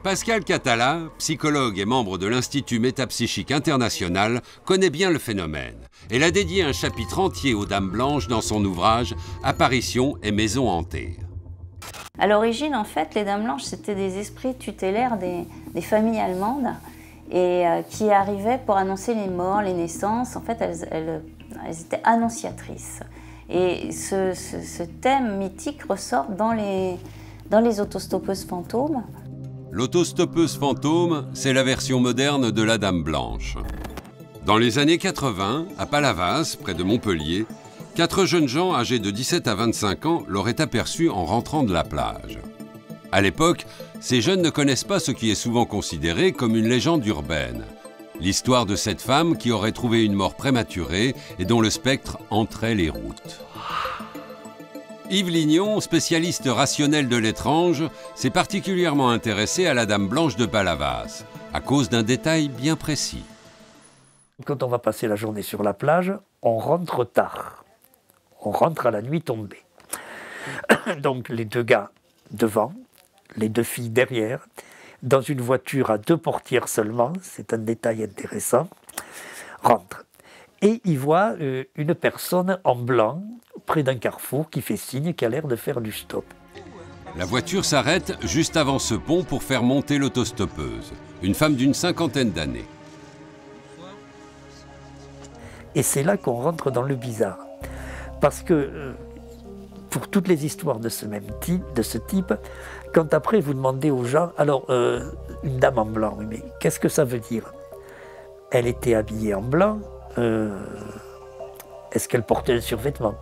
Pascal Catala, psychologue et membre de l'Institut Métapsychique International, connaît bien le phénomène. Elle a dédié un chapitre entier aux Dames Blanches dans son ouvrage « Apparitions et maisons hantées ». À l'origine, en fait, les Dames Blanches, c'était des esprits tutélaires des familles allemandes et qui arrivaient pour annoncer les morts, les naissances. En fait, elles étaient annonciatrices. Et ce thème mythique ressort dans les autostoppeuses fantômes. L'autostoppeuse fantôme, c'est la version moderne de la Dame Blanche. Dans les années 80, à Palavas, près de Montpellier, 4 jeunes gens âgés de 17 à 25 ans l'auraient aperçu en rentrant de la plage. À l'époque, ces jeunes ne connaissent pas ce qui est souvent considéré comme une légende urbaine. L'histoire de cette femme qui aurait trouvé une mort prématurée et dont le spectre entrait les routes. Yves Lignon, spécialiste rationnel de l'étrange, s'est particulièrement intéressé à la Dame Blanche de Palavas, à cause d'un détail bien précis. Quand on va passer la journée sur la plage, on rentre tard. On rentre à la nuit tombée. Donc les 2 gars devant, les 2 filles derrière, dans une voiture à 2 portières seulement, c'est un détail intéressant, rentrent. Et ils voient une personne en blanc, près d'un carrefour, qui fait signe, qui a l'air de faire du stop. La voiture s'arrête juste avant ce pont pour faire monter l'autostoppeuse, une femme d'une 50aine d'années. Et c'est là qu'on rentre dans le bizarre. Parce que, pour toutes les histoires de ce type, quand après vous demandez aux gens, alors, une dame en blanc, mais qu'est-ce que ça veut dire? Elle était habillée en blanc, est-ce qu'elle portait un survêtement?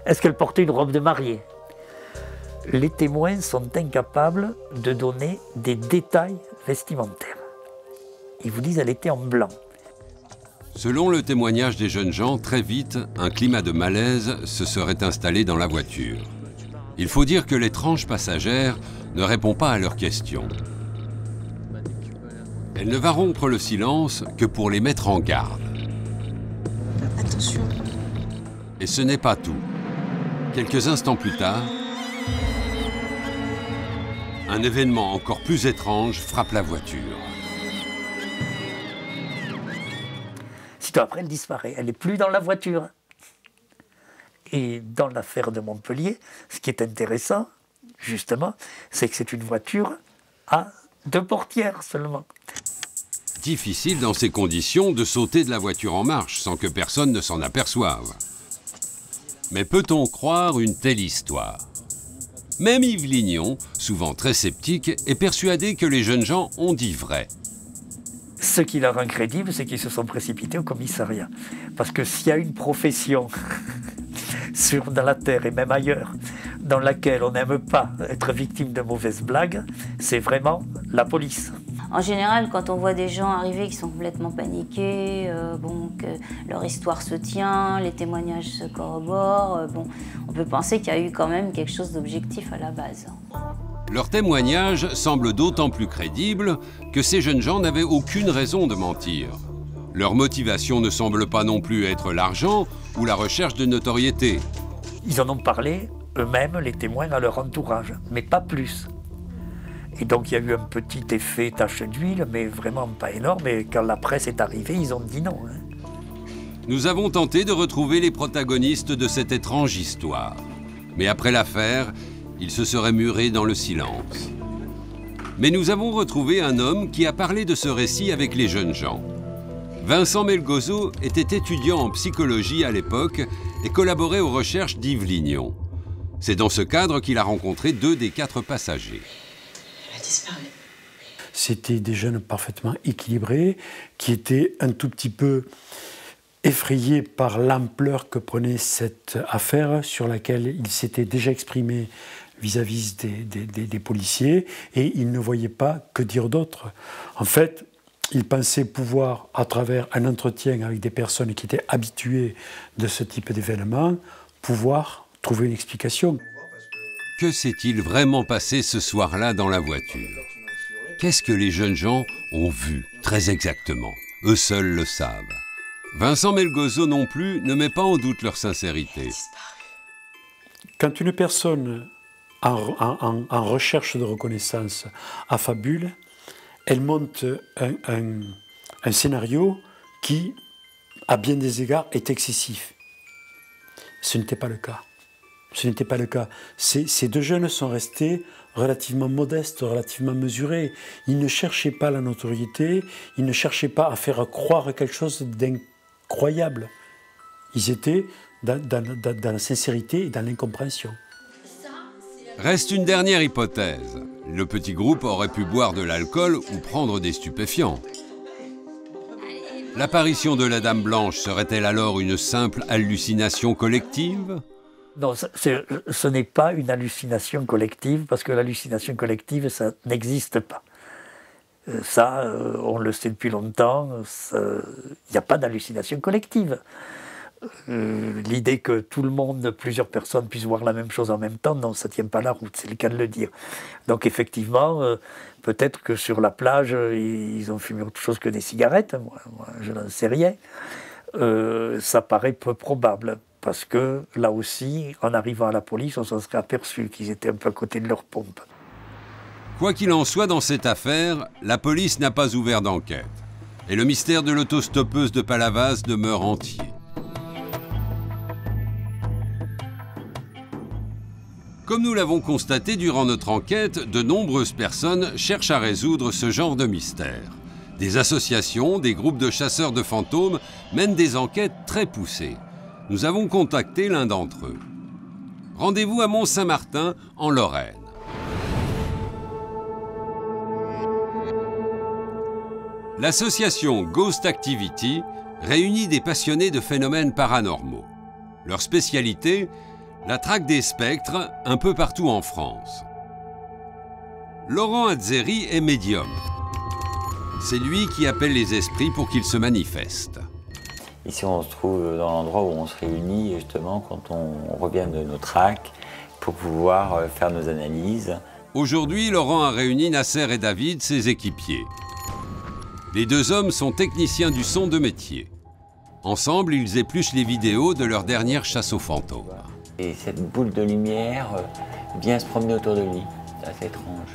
Est-ce qu'elle portait une robe de mariée? Les témoins sont incapables de donner des détails vestimentaires. Ils vous disent qu'elle était en blanc. Selon le témoignage des jeunes gens, très vite, un climat de malaise se serait installé dans la voiture. Il faut dire que l'étrange passagère ne répond pas à leurs questions. Elle ne va rompre le silence que pour les mettre en garde. Attention. Et ce n'est pas tout. Quelques instants plus tard, un événement encore plus étrange frappe la voiture. Sitôt après, elle disparaît. Elle n'est plus dans la voiture. Et dans l'affaire de Montpellier, ce qui est intéressant, justement, c'est que c'est une voiture à 2 portières seulement. Difficile dans ces conditions de sauter de la voiture en marche sans que personne ne s'en aperçoive. Mais peut-on croire une telle histoire? Même Yves Lignon, souvent très sceptique, est persuadé que les jeunes gens ont dit vrai. Ce qui la rend crédible, c'est qu'ils se sont précipités au commissariat. Parce que s'il y a une profession dans la Terre et même ailleurs, dans laquelle on n'aime pas être victime de mauvaises blagues, c'est vraiment la police. En général, quand on voit des gens arriver qui sont complètement paniqués, que leur histoire se tient, les témoignages se corroborent, on peut penser qu'il y a eu quand même quelque chose d'objectif à la base. Leur témoignage semble d'autant plus crédible que ces jeunes gens n'avaient aucune raison de mentir. Leur motivation ne semble pas non plus être l'argent ou la recherche de notoriété. Ils en ont parlé eux-mêmes, les témoins, à leur entourage, mais pas plus. Et donc il y a eu un petit effet tache d'huile, mais vraiment pas énorme. Et quand la presse est arrivée, ils ont dit non. Nous avons tenté de retrouver les protagonistes de cette étrange histoire. Mais après l'affaire, ils se seraient murés dans le silence. Mais nous avons retrouvé un homme qui a parlé de ce récit avec les jeunes gens. Vincent Melgozo était étudiant en psychologie à l'époque et collaborait aux recherches d'Yves Lignon. C'est dans ce cadre qu'il a rencontré 2 des 4 passagers. Elle a disparu. C'était des jeunes parfaitement équilibrés, qui étaient un tout petit peu effrayés par l'ampleur que prenait cette affaire sur laquelle ils s'étaient déjà exprimés vis-à-vis des policiers, et ils ne voyaient pas que dire d'autre. En fait, ils pensaient pouvoir, à travers un entretien avec des personnes qui étaient habituées de ce type d'événement, pouvoir trouver une explication. Que s'est-il vraiment passé ce soir-là dans la voiture? Qu'est-ce que les jeunes gens ont vu, très exactement? Eux seuls le savent. Vincent Melgozo non plus ne met pas en doute leur sincérité. Quand une personne en recherche de reconnaissance affabule, elle monte un scénario qui, à bien des égards, est excessif. Ce n'était pas le cas. Ce n'était pas le cas. Ces 2 jeunes sont restés relativement modestes, relativement mesurés. Ils ne cherchaient pas la notoriété, ils ne cherchaient pas à faire croire quelque chose d'incroyable. Ils étaient dans la sincérité et dans l'incompréhension. Reste une dernière hypothèse. Le petit groupe aurait pu boire de l'alcool ou prendre des stupéfiants. L'apparition de la Dame Blanche serait-elle alors une simple hallucination collective? Non, ce n'est pas une hallucination collective, parce que l'hallucination collective, ça n'existe pas. On le sait depuis longtemps, il n'y a pas d'hallucination collective. L'idée que tout le monde, plusieurs personnes puissent voir la même chose en même temps, non, ça ne tient pas la route, c'est le cas de le dire. Donc effectivement, peut-être que sur la plage, ils ont fumé autre chose que des cigarettes, moi je n'en sais rien. Ça paraît peu probable, parce que là aussi, en arrivant à la police, on s'en serait aperçu qu'ils étaient un peu à côté de leur pompe. Quoi qu'il en soit dans cette affaire, la police n'a pas ouvert d'enquête. Et le mystère de l'autostoppeuse de Palavas demeure entier. Comme nous l'avons constaté durant notre enquête, de nombreuses personnes cherchent à résoudre ce genre de mystère. Des associations, des groupes de chasseurs de fantômes mènent des enquêtes très poussées. Nous avons contacté l'un d'entre eux. Rendez-vous à Mont-Saint-Martin, en Lorraine. L'association Ghost Activity réunit des passionnés de phénomènes paranormaux. Leur spécialité, la traque des spectres un peu partout en France. Laurent Azzeri est médium. C'est lui qui appelle les esprits pour qu'ils se manifestent. Ici, on se trouve dans l'endroit où on se réunit justement quand on revient de nos traques pour pouvoir faire nos analyses. Aujourd'hui, Laurent a réuni Nasser et David, ses équipiers. Les 2 hommes sont techniciens du son de métier. Ensemble, ils épluchent les vidéos de leur dernière chasse aux fantômes. Et cette boule de lumière vient se promener autour de lui. C'est assez étrange.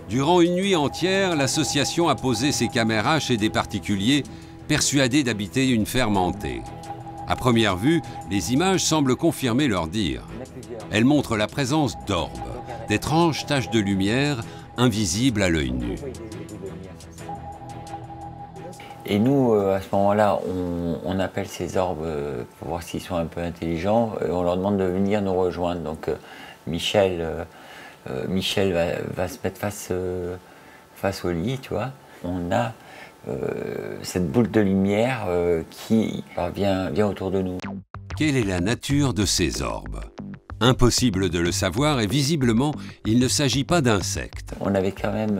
Durant une nuit entière, l'association a posé ses caméras chez des particuliers persuadés d'habiter une ferme hantée. À première vue, les images semblent confirmer leur dire. Elles montrent la présence d'orbes, d'étranges taches de lumière invisibles à l'œil nu. Et nous, à ce moment-là, on appelle ces orbes pour voir s'ils sont un peu intelligents. Et on leur demande de venir nous rejoindre. Donc Michel va se mettre face au lit, tu vois. On a cette boule de lumière qui vient autour de nous. Quelle est la nature de ces orbes? Impossible de le savoir et visiblement, il ne s'agit pas d'insectes. On avait quand même,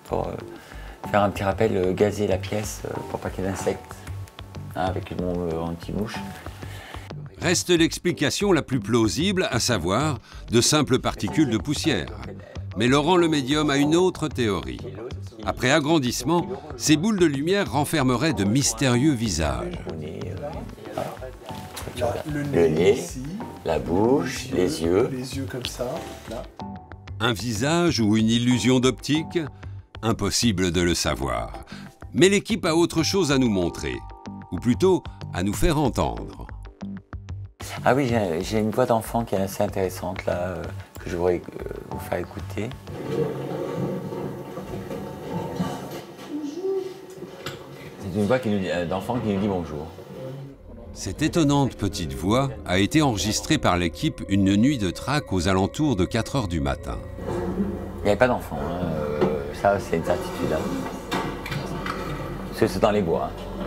pour faire un petit rappel, gazé la pièce pour pas qu'il y ait d'insectes, avec une bombe anti-mouche. Reste l'explication la plus plausible, à savoir de simples particules de poussière. Mais Laurent le médium a une autre théorie. Après agrandissement, ces boules de lumière renfermeraient de mystérieux visages. Le nez, la bouche, les yeux. Les yeux comme ça, là. Un visage ou une illusion d'optique? Impossible de le savoir. Mais l'équipe a autre chose à nous montrer, ou plutôt à nous faire entendre. Ah oui, j'ai une voix d'enfant qui est assez intéressante là, que je voudrais vous faire écouter. une voix d'enfant qui nous dit bonjour. Cette étonnante petite voix a été enregistrée par l'équipe une nuit de traque aux alentours de 4 h du matin. Il n'y avait pas d'enfant, hein. Ça c'est une certitude. Hein. Parce que c'est dans les bois. Hein.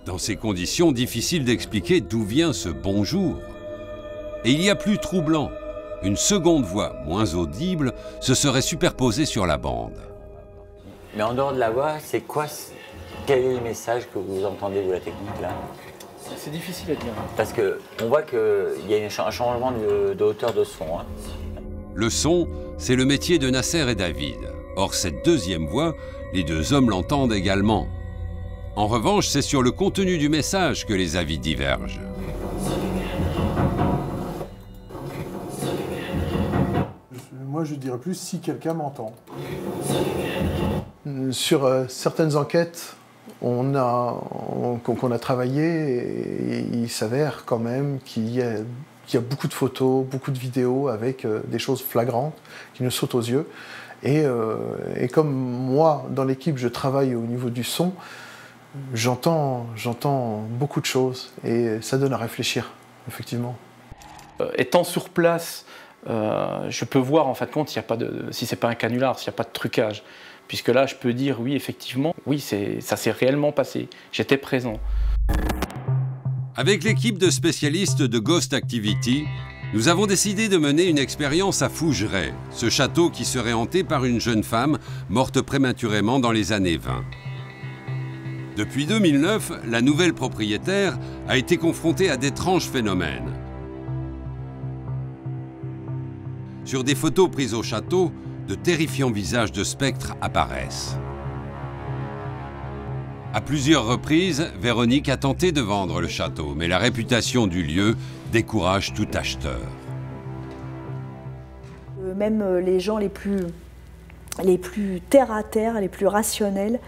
Dans ces conditions, difficile d'expliquer d'où vient ce bonjour. Et il y a plus troublant. Une seconde voix, moins audible, se serait superposée sur la bande. Mais en dehors de la voix, c'est quoi? Quel est le message que vous entendez, vous, la technique, là? C'est difficile à dire. Parce qu'on voit qu'il y a un changement de hauteur de son. Hein. Le son, c'est le métier de Nasser et David. Or, cette deuxième voix, les deux hommes l'entendent également. En revanche, c'est sur le contenu du message que les avis divergent. Moi, je dirais plus si quelqu'un m'entend. Sur certaines enquêtes qu'on a travaillées, et il s'avère quand même qu'il y a beaucoup de photos, beaucoup de vidéos avec des choses flagrantes qui nous sautent aux yeux. Et comme moi, dans l'équipe, je travaille au niveau du son, j'entends beaucoup de choses et ça donne à réfléchir, effectivement. Étant sur place, je peux voir en fin de compte si c'est pas un canular, s'il n'y a pas de trucage. Puisque là, je peux dire oui, effectivement, oui, ça s'est réellement passé. J'étais présent. Avec l'équipe de spécialistes de Ghost Activity, nous avons décidé de mener une expérience à Fougeray, ce château qui serait hanté par une jeune femme morte prématurément dans les années 20. Depuis 2009, la nouvelle propriétaire a été confrontée à d'étranges phénomènes. Sur des photos prises au château, de terrifiants visages de spectres apparaissent. À plusieurs reprises, Véronique a tenté de vendre le château, mais la réputation du lieu décourage tout acheteur. Même les gens les plus terre à terre, les plus rationnels,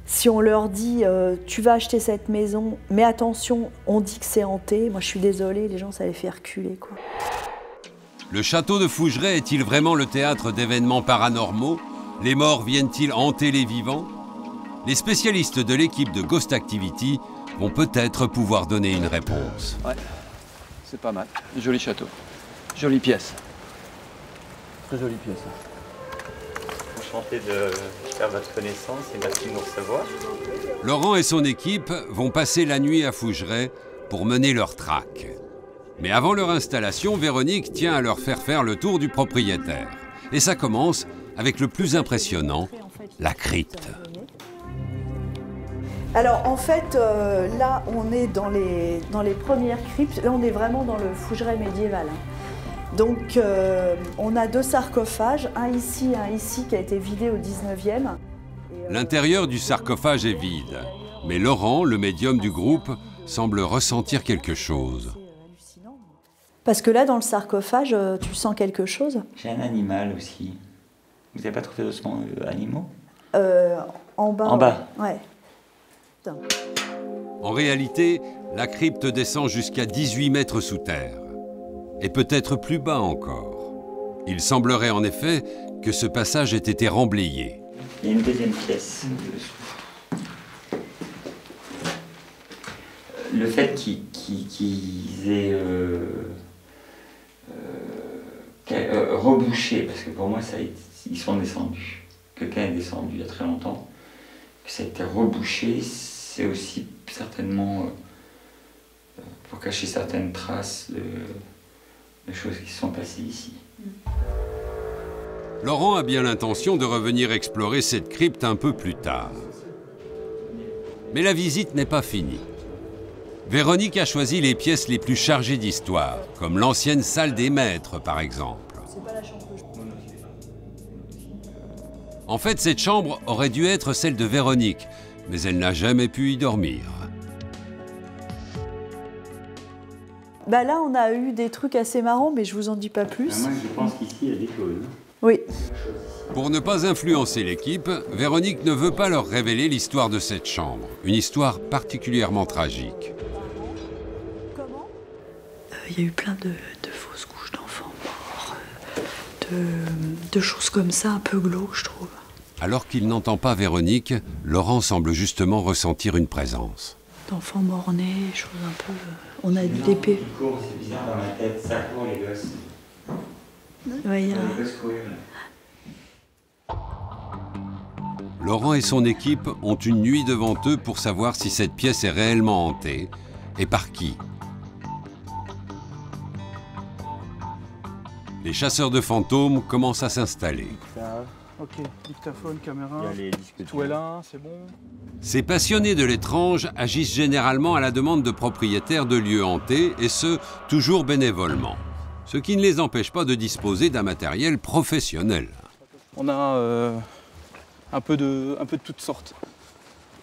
si on leur dit tu vas acheter cette maison, mais attention, on dit que c'est hanté, moi je suis désolée, les gens ça les fait reculer, quoi. Le château de Fougeray est-il vraiment le théâtre d'événements paranormaux? Les morts viennent-ils hanter les vivants? Les spécialistes de l'équipe de Ghost Activity vont peut-être pouvoir donner une réponse. Ouais, c'est pas mal. Joli château. Jolie pièce. Très jolie pièce. Enchanté de faire votre connaissance et merci de nous recevoir. Laurent et son équipe vont passer la nuit à Fougeray pour mener leur traque. Mais avant leur installation, Véronique tient à leur faire le tour du propriétaire. Et ça commence avec le plus impressionnant, la crypte. Alors en fait, là on est dans les premières cryptes, là on est vraiment dans le Fougeray médiéval. Donc on a 2 sarcophages, un ici qui a été vidé au 19e. L'intérieur du sarcophage est vide, mais Laurent, le médium du groupe, semble ressentir quelque chose. Parce que là, dans le sarcophage, tu sens quelque chose? J'ai un animal aussi. Vous n'avez pas trouvé d'ossements animaux? En bas. En bas? Ouais. En réalité, la crypte descend jusqu'à 18 mètres sous terre. Et peut-être plus bas encore. Il semblerait en effet que ce passage ait été remblayé. Il y a une deuxième pièce. Le fait qu'ils aient rebouché, parce que pour moi ils sont descendus, quelqu'un est descendu il y a très longtemps, que ça a été rebouché, c'est aussi certainement pour cacher certaines traces de choses qui se sont passées ici. Laurent a bien l'intention de revenir explorer cette crypte un peu plus tard. Mais la visite n'est pas finie. Véronique a choisi les pièces les plus chargées d'histoire, comme l'ancienne salle des maîtres, par exemple. En fait, cette chambre aurait dû être celle de Véronique, mais elle n'a jamais pu y dormir. Bah là, on a eu des trucs assez marrants, mais je vous en dis pas plus. Moi, je pense qu'ici, il y a des choses. Oui. Pour ne pas influencer l'équipe, Véronique ne veut pas leur révéler l'histoire de cette chambre, une histoire particulièrement tragique. Il y a eu plein de fausses couches d'enfants morts, de choses comme ça, un peu glauques, je trouve. Alors qu'il n'entend pas Véronique, Laurent semble justement ressentir une présence. D'enfants mort-nés, choses un peu... On a des l'épée. C'est bizarre dans la tête, ça court les gosses. Ouais, Les gosses courir. Laurent et son équipe ont une nuit devant eux pour savoir si cette pièce est réellement hantée et par qui. Les chasseurs de fantômes commencent à s'installer. Ok, dictaphone, caméra, Il y a les disques tout est là, c'est bon. Ces passionnés de l'étrange agissent généralement à la demande de propriétaires de lieux hantés, et ce, toujours bénévolement. Ce qui ne les empêche pas de disposer d'un matériel professionnel. On a un peu de toutes sortes.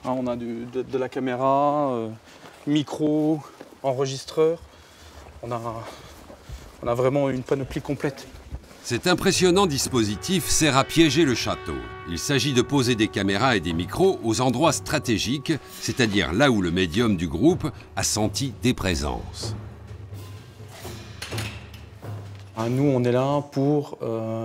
Hein, on a de la caméra, micro, enregistreur. On a vraiment une panoplie complète. Cet impressionnant dispositif sert à piéger le château. Il s'agit de poser des caméras et des micros aux endroits stratégiques, c'est-à-dire là où le médium du groupe a senti des présences. Nous, on est là pour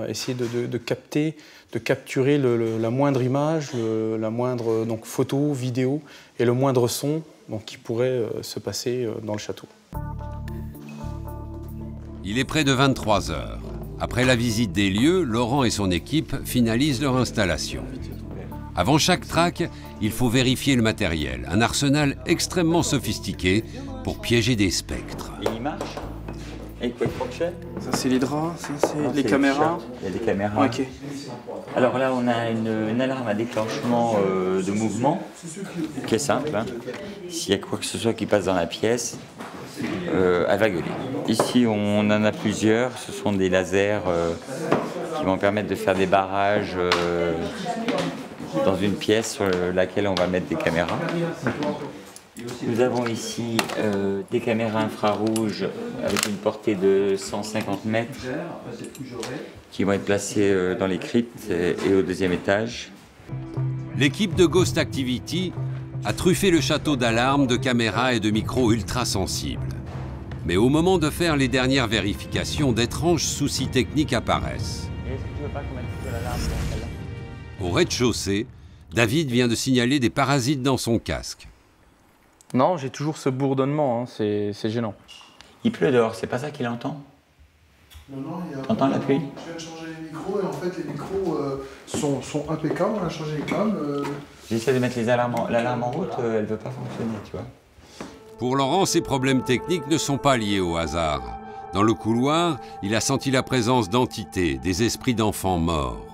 essayer de capturer la moindre image, la moindre photo, vidéo et le moindre son qui pourrait se passer dans le château. Il est près de 23 heures. Après la visite des lieux, Laurent et son équipe finalisent leur installation. Avant chaque track, il faut vérifier le matériel, un arsenal extrêmement sophistiqué pour piéger des spectres. Et il marche? Avec quoi de fonctionne? Ça c'est les draps, ça c'est les caméras. Il y a des caméras. Ok. Alors là on a une alarme à déclenchement de mouvement, qui est simple. Hein. S'il y a quoi que ce soit qui passe dans la pièce, elle va gueuler. Ici on en a plusieurs, ce sont des lasers qui vont permettre de faire des barrages dans une pièce sur laquelle on va mettre des caméras. Nous avons ici des caméras infrarouges avec une portée de 150 mètres qui vont être placées dans les cryptes et au deuxième étage. L'équipe de Ghost Activity a truffé le château d'alarmes, de caméras et de micros ultra sensibles. Mais au moment de faire les dernières vérifications, d'étranges soucis techniques apparaissent. Au rez-de-chaussée, David vient de signaler des parasites dans son casque. Non, j'ai toujours ce bourdonnement, hein, c'est gênant. Il pleut dehors, c'est pas ça qu'il entend? Non, il y a... T'entends la pluie? Je viens de changer les micros et en fait les micros sont impeccables, on a changé les câbles. J'essaie de mettre l'alarme en route, elle ne veut pas fonctionner, tu vois. Pour Laurent, ces problèmes techniques ne sont pas liés au hasard. Dans le couloir, il a senti la présence d'entités, des esprits d'enfants morts.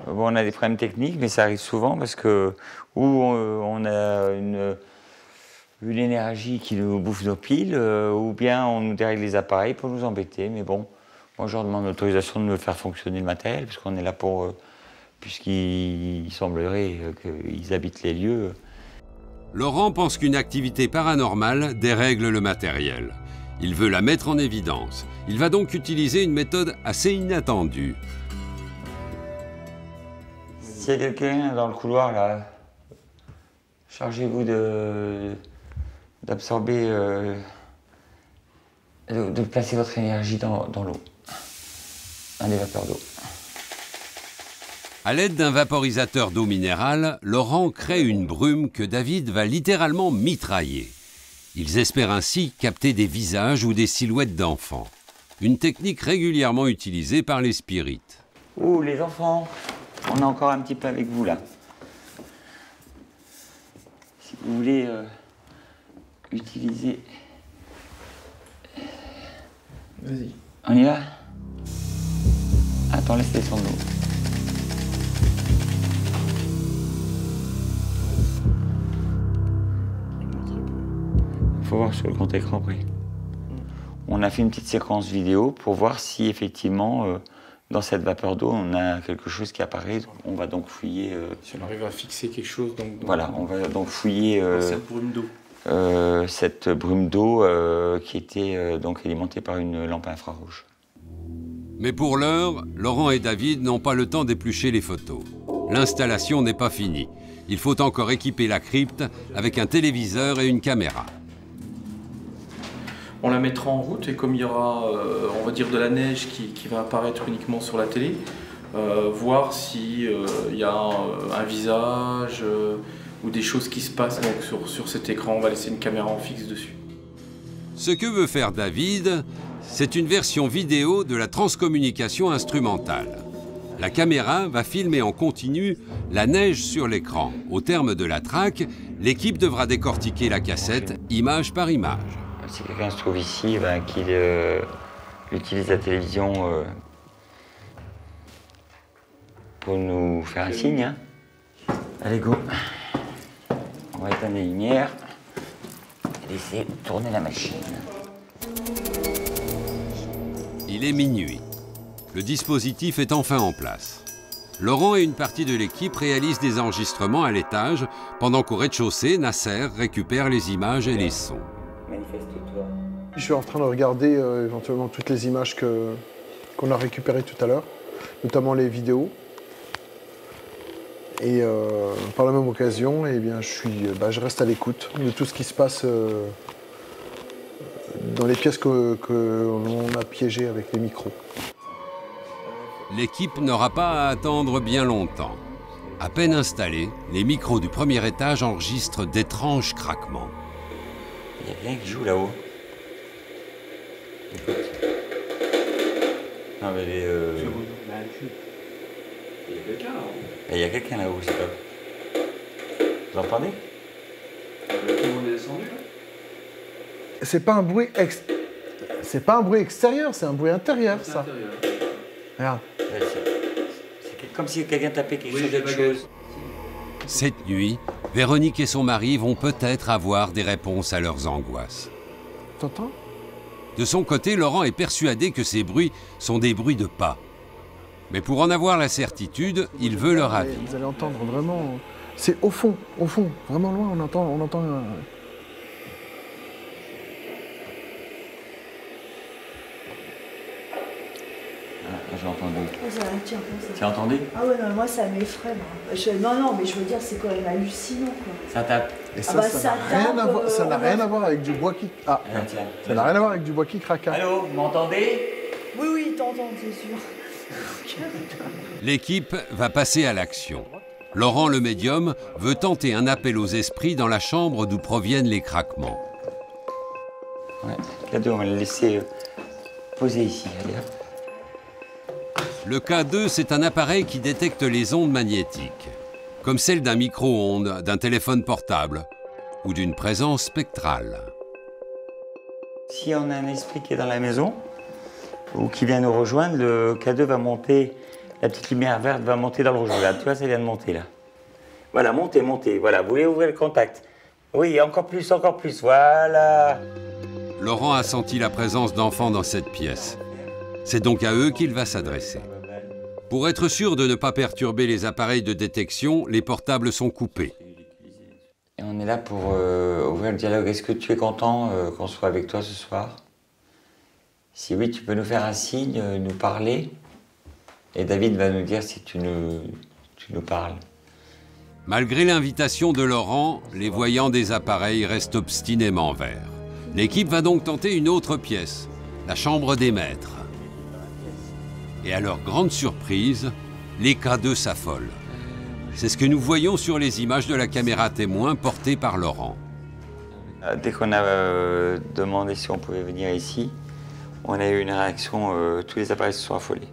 Bon, on a des problèmes techniques, mais ça arrive souvent parce que ou on a une énergie qui nous bouffe nos piles, ou bien on nous dérègle les appareils pour nous embêter. Mais bon, moi je leur demande l'autorisation de me faire fonctionner le matériel, parce qu'on est là pour... puisqu'il semblerait qu'ils habitent les lieux. Laurent pense qu'une activité paranormale dérègle le matériel. Il veut la mettre en évidence. Il va donc utiliser une méthode assez inattendue. S'il y a quelqu'un dans le couloir, là, chargez-vous d'absorber, de placer votre énergie dans l'eau, dans les vapeurs d'eau. À l'aide d'un vaporisateur d'eau minérale, Laurent crée une brume que David va littéralement mitrailler. Ils espèrent ainsi capter des visages ou des silhouettes d'enfants. Une technique régulièrement utilisée par les spirites. Ouh, les enfants, on est encore un petit peu avec vous, là. Si vous voulez utiliser... Vas-y. On y va? Attends, laisse descendre l'eau. Faut voir sur le grand écran après. On a fait une petite séquence vidéo pour voir si effectivement dans cette vapeur d'eau on a quelque chose qui apparaît. On va donc fouiller. Si on arrive à fixer quelque chose, donc voilà, on va donc fouiller cette brume d'eau. Cette brume d'eau qui était donc alimentée par une lampe infrarouge. Mais pour l'heure, Laurent et David n'ont pas le temps d'éplucher les photos. L'installation n'est pas finie. Il faut encore équiper la crypte avec un téléviseur et une caméra. On la mettra en route et comme il y aura, on va dire, de la neige qui va apparaître uniquement sur la télé, voir s'il y a un visage ou des choses qui se passent donc, sur cet écran. On va laisser une caméra en fixe dessus. Ce que veut faire David, c'est une version vidéo de la transcommunication instrumentale. La caméra va filmer en continu la neige sur l'écran. Au terme de la track, l'équipe devra décortiquer la cassette image par image. Si quelqu'un se trouve ici, qu'il utilise la télévision pour nous faire un signe. Hein. Allez, go. On va éteindre les lumières et laisser tourner la machine. Il est minuit. Le dispositif est enfin en place. Laurent et une partie de l'équipe réalisent des enregistrements à l'étage, pendant qu'au rez-de-chaussée, Nasser récupère les images et les sons. Manifeste-toi. Je suis en train de regarder éventuellement toutes les images qu'on a récupérées tout à l'heure, notamment les vidéos. Et par la même occasion, eh bien, je reste à l'écoute de tout ce qui se passe dans les pièces que l'on a piégées avec les micros. L'équipe n'aura pas à attendre bien longtemps. À peine installés, les micros du premier étage enregistrent d'étranges craquements. Il y a quelqu'un qui joue là-haut. Écoute. Non mais il y a quelqu'un là-haut. Il y a quelqu'un là-haut, c'est top. Vous entendez? Tout le monde est descendu là? C'est pas un bruit c'est pas un bruit extérieur, c'est un bruit intérieur, ça. Regarde. C'est comme si quelqu'un tapait quelque chose. Cette nuit, Véronique et son mari vont peut-être avoir des réponses à leurs angoisses. T'entends? De son côté, Laurent est persuadé que ces bruits sont des bruits de pas. Mais pour en avoir la certitude, il veut leur avis. Vous allez entendre vraiment... C'est au fond, vraiment loin, on entend un... J'ai entendu. Tu as entendu? Ah ouais, non, moi ça m'effraie. Non, mais je veux dire, c'est quand même hallucinant, quoi. Ça tape. Et ça, ça n'a rien à voir avec du bois qui... Ah, ça n'a rien à voir avec du bois qui craque. Allô, vous m'entendez? Oui, ils t'entendent, c'est sûr. L'équipe va passer à l'action. Laurent, le médium, veut tenter un appel aux esprits dans la chambre d'où proviennent les craquements. Ouais, K2, on va le laisser poser ici. Allez, hop. Le K2, c'est un appareil qui détecte les ondes magnétiques, comme celle d'un micro-ondes, d'un téléphone portable ou d'une présence spectrale. Si on a un esprit qui est dans la maison ou qui vient nous rejoindre, le K2 va monter, la petite lumière verte va monter dans le rouge. Regarde, tu vois, ça vient de monter là. Voilà, montez. Voilà, vous voulez ouvrir le contact? Oui, encore plus, voilà. Laurent a senti la présence d'enfants dans cette pièce. C'est donc à eux qu'il va s'adresser. Pour être sûr de ne pas perturber les appareils de détection, les portables sont coupés. Et on est là pour ouvrir le dialogue. Est-ce que tu es content qu'on soit avec toi ce soir? Si oui, tu peux nous faire un signe, nous parler. Et David va nous dire si tu nous parles. Malgré l'invitation de Laurent, les voyants des appareils restent obstinément verts. L'équipe va donc tenter une autre pièce, la chambre des maîtres. Et à leur grande surprise, les K2 s'affolent. C'est ce que nous voyons sur les images de la caméra témoin portée par Laurent. Dès qu'on a demandé si on pouvait venir ici, on a eu une réaction, tous les appareils se sont affolés.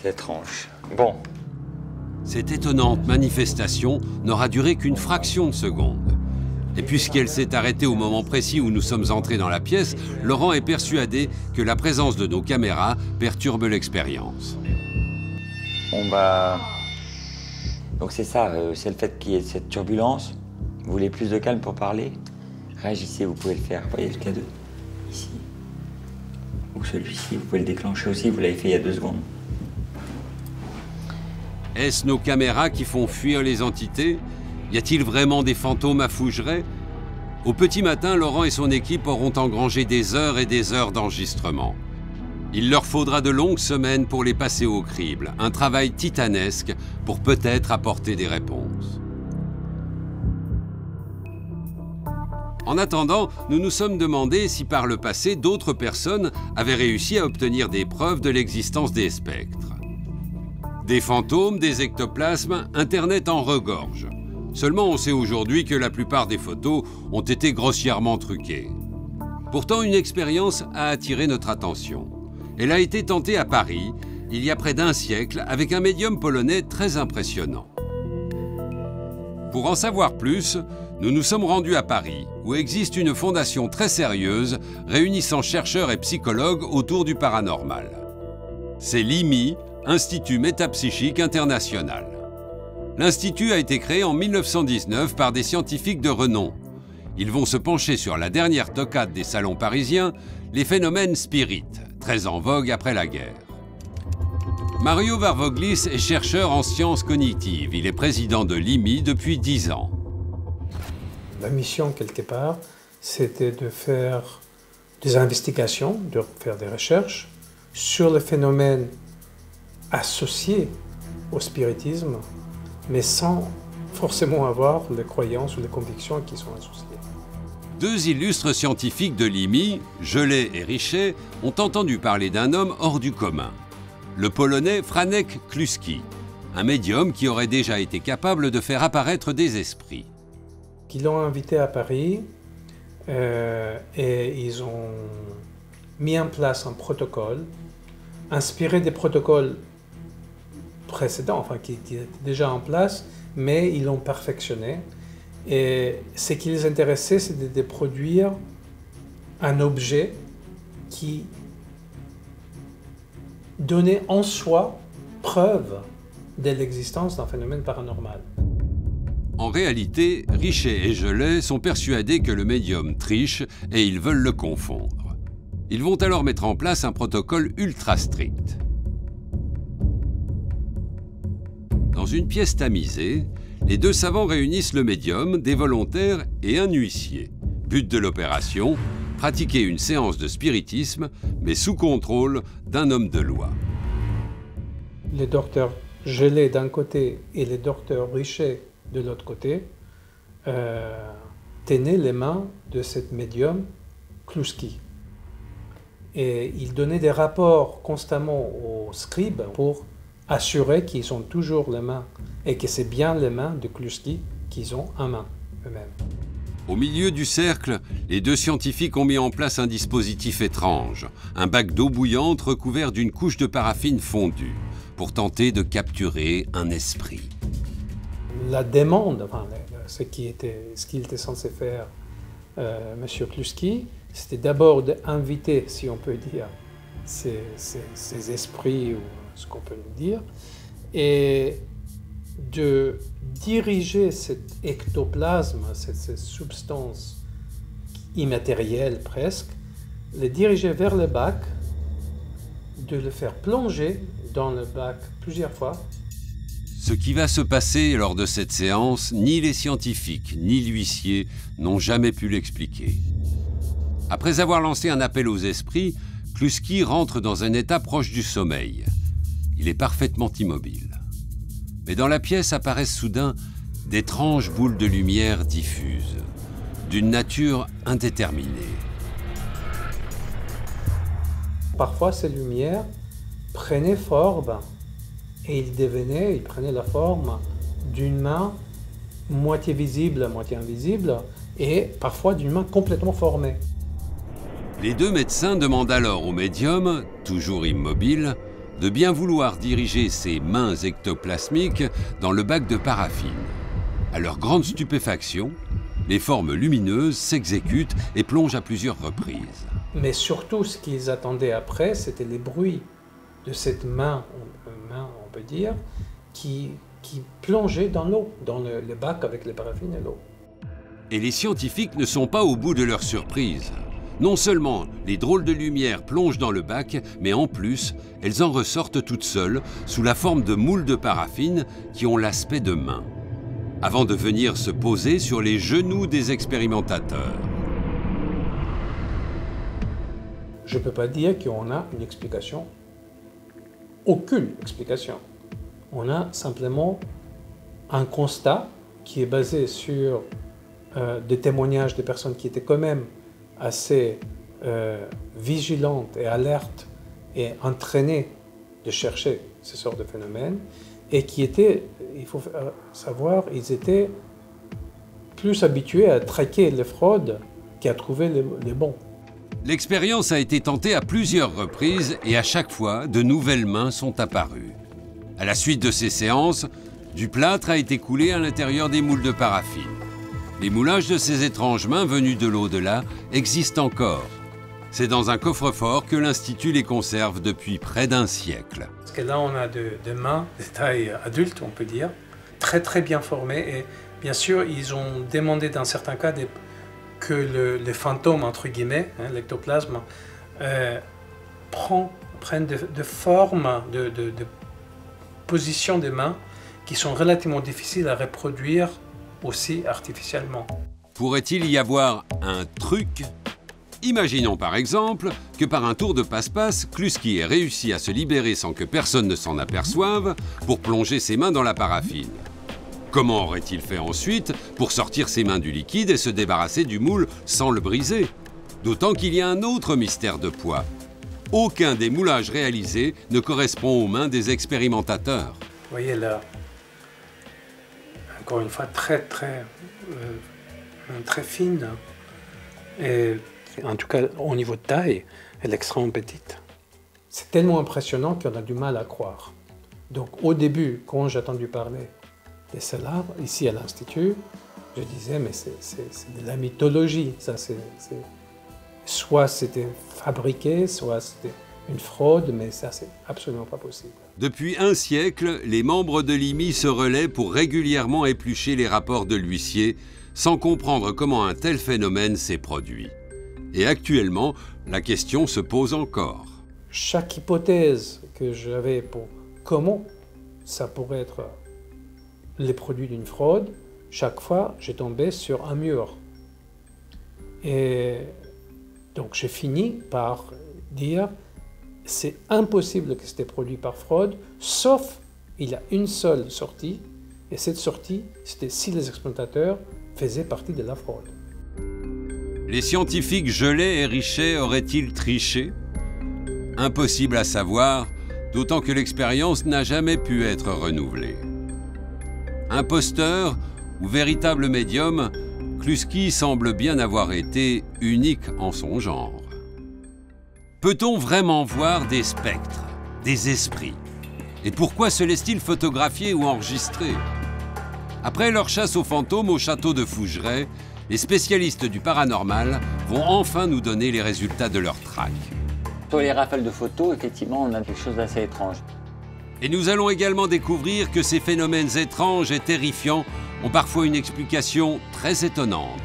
C'est étrange. Bon. Cette étonnante manifestation n'aura duré qu'une fraction de seconde. Et puisqu'elle s'est arrêtée au moment précis où nous sommes entrés dans la pièce, Laurent est persuadé que la présence de nos caméras perturbe l'expérience. On va... Donc c'est ça, c'est le fait qu'il y ait cette turbulence. Vous voulez plus de calme pour parler? Réagissez, vous pouvez le faire. Vous voyez le K2 ici. Ou celui-ci, vous pouvez le déclencher aussi, vous l'avez fait il y a 2 secondes. Est-ce nos caméras qui font fuir les entités? Y a-t-il vraiment des fantômes à Fougeray? Au petit matin, Laurent et son équipe auront engrangé des heures et des heures d'enregistrement. Il leur faudra de longues semaines pour les passer au crible, un travail titanesque pour peut-être apporter des réponses. En attendant, nous nous sommes demandé si par le passé, d'autres personnes avaient réussi à obtenir des preuves de l'existence des spectres. Des fantômes, des ectoplasmes, Internet en regorge. Seulement, on sait aujourd'hui que la plupart des photos ont été grossièrement truquées. Pourtant, une expérience a attiré notre attention. Elle a été tentée à Paris, il y a près d'un siècle, avec un médium polonais très impressionnant. Pour en savoir plus, nous nous sommes rendus à Paris, où existe une fondation très sérieuse réunissant chercheurs et psychologues autour du paranormal. C'est l'IMI, Institut Métapsychique International. L'Institut a été créé en 1919 par des scientifiques de renom. Ils vont se pencher sur la dernière toccade des salons parisiens, les phénomènes spirites, très en vogue après la guerre. Mario Varvoglis est chercheur en sciences cognitives. Il est président de l'IMI depuis 10 ans. La mission, quelque part, c'était de faire des investigations, de faire des recherches sur les phénomènes associés au spiritisme, mais sans forcément avoir les croyances ou les convictions qui sont associées. Deux illustres scientifiques de l'IMI, Gelé et Richet, ont entendu parler d'un homme hors du commun. Le Polonais Franek Kluski, un médium qui aurait déjà été capable de faire apparaître des esprits. Ils l'ont invité à Paris et ils ont mis en place un protocole, inspiré des protocoles précédents, enfin qui étaient déjà en place, mais ils l'ont perfectionné. Et ce qui les intéressait, c'était de produire un objet qui donnait en soi preuve de l'existence d'un phénomène paranormal. En réalité, Richet et Gelé sont persuadés que le médium triche et ils veulent le confondre. Ils vont alors mettre en place un protocole ultra strict. Dans une pièce tamisée, les deux savants réunissent le médium, des volontaires et un huissier. But de l'opération, pratiquer une séance de spiritisme, mais sous contrôle d'un homme de loi. Les docteurs Gelé d'un côté et les docteurs Richet de l'autre côté tenaient les mains de cette médium Kluski. Et ils donnaient des rapports constamment aux scribes pour assurer qu'ils ont toujours les mains et que c'est bien les mains de Kluski qu'ils ont en main eux-mêmes. Au milieu du cercle, les deux scientifiques ont mis en place un dispositif étrange, un bac d'eau bouillante recouvert d'une couche de paraffine fondue, pour tenter de capturer un esprit. La demande, enfin, ce qu'il était censé faire M. Kluski, c'était d'abord d'inviter, si on peut dire, ces esprits, ou ce qu'on peut nous dire, et de diriger cet ectoplasme, cette substance immatérielle presque, le diriger vers le bac, de le faire plonger dans le bac plusieurs fois. Ce qui va se passer lors de cette séance, ni les scientifiques ni l'huissier n'ont jamais pu l'expliquer. Après avoir lancé un appel aux esprits, Kluski rentre dans un état proche du sommeil. Il est parfaitement immobile. Mais dans la pièce apparaissent soudain d'étranges boules de lumière diffuses, d'une nature indéterminée. Parfois, ces lumières prenaient forme et ils prenaient la forme d'une main moitié visible, moitié invisible, et parfois d'une main complètement formée. Les deux médecins demandent alors au médium, toujours immobile, de bien vouloir diriger ses mains ectoplasmiques dans le bac de paraffine. À leur grande stupéfaction, les formes lumineuses s'exécutent et plongent à plusieurs reprises. Mais surtout, ce qu'ils attendaient après, c'était les bruits de cette main, on peut dire, qui plongeait dans l'eau, dans le bac avec les paraffines et l'eau. Et les scientifiques ne sont pas au bout de leur surprise. Non seulement les drôles de lumière plongent dans le bac, mais en plus, elles en ressortent toutes seules, sous la forme de moules de paraffine qui ont l'aspect de mains, avant de venir se poser sur les genoux des expérimentateurs. Je ne peux pas dire qu'on a une explication. Aucune explication. On a simplement un constat qui est basé sur des témoignages des personnes qui étaient quand même assez vigilantes et alertes et entraînées de chercher ce genre de phénomène, et qui étaient, il faut savoir, ils étaient plus habitués à traquer les fraudes qu'à trouver les bons. L'expérience a été tentée à plusieurs reprises et à chaque fois, de nouvelles mains sont apparues. À la suite de ces séances, du plâtre a été coulé à l'intérieur des moules de paraffine. Les moulages de ces étranges mains venues de l'au-delà existent encore. C'est dans un coffre-fort que l'Institut les conserve depuis près d'un siècle. Parce que là, on a des mains de taille adulte, on peut dire, très bien formées. Et bien sûr, ils ont demandé dans certains cas que les fantômes, entre guillemets, l'ectoplasme, prennent de formes, de positions des mains qui sont relativement difficiles à reproduire aussi artificiellement. Pourrait-il y avoir un truc ? Imaginons par exemple que par un tour de passe-passe, Kluski ait réussi à se libérer sans que personne ne s'en aperçoive pour plonger ses mains dans la paraffine. Comment aurait-il fait ensuite pour sortir ses mains du liquide et se débarrasser du moule sans le briser? D'autant qu'il y a un autre mystère de poids. Aucun des moulages réalisés ne correspond aux mains des expérimentateurs. Vous voyez là, encore une fois, très fine. Et en tout cas, au niveau de taille, elle est extrêmement petite. C'est tellement impressionnant qu'on a du mal à croire. Donc au début, quand j'ai entendu parler de cela, ici à l'Institut, je disais, mais c'est de la mythologie. Ça, soit c'était fabriqué, soit c'était une fraude, mais ça, c'est absolument pas possible. Depuis un siècle, les membres de l'IMI se relaient pour régulièrement éplucher les rapports de l'huissier, sans comprendre comment un tel phénomène s'est produit. Et actuellement, la question se pose encore. Chaque hypothèse que j'avais pour comment ça pourrait être les produits d'une fraude, chaque fois, j'ai tombé sur un mur. Et donc, j'ai fini par dire c'est impossible que c'était produit par fraude, sauf il y a une seule sortie, et cette sortie, c'était si les exploitateurs faisaient partie de la fraude. Les scientifiques Gelet et Richet auraient-ils triché? Impossible à savoir, d'autant que l'expérience n'a jamais pu être renouvelée. Imposteur ou véritable médium, Kluski semble bien avoir été unique en son genre. Peut-on vraiment voir des spectres, des esprits? Et pourquoi se laissent-ils photographier ou enregistrer? Après leur chasse aux fantômes au château de Fougeray, les spécialistes du paranormal vont enfin nous donner les résultats de leur traque. Sur les rafales de photos, effectivement, on a quelque chose d'assez étrange. Et nous allons également découvrir que ces phénomènes étranges et terrifiants ont parfois une explication très étonnante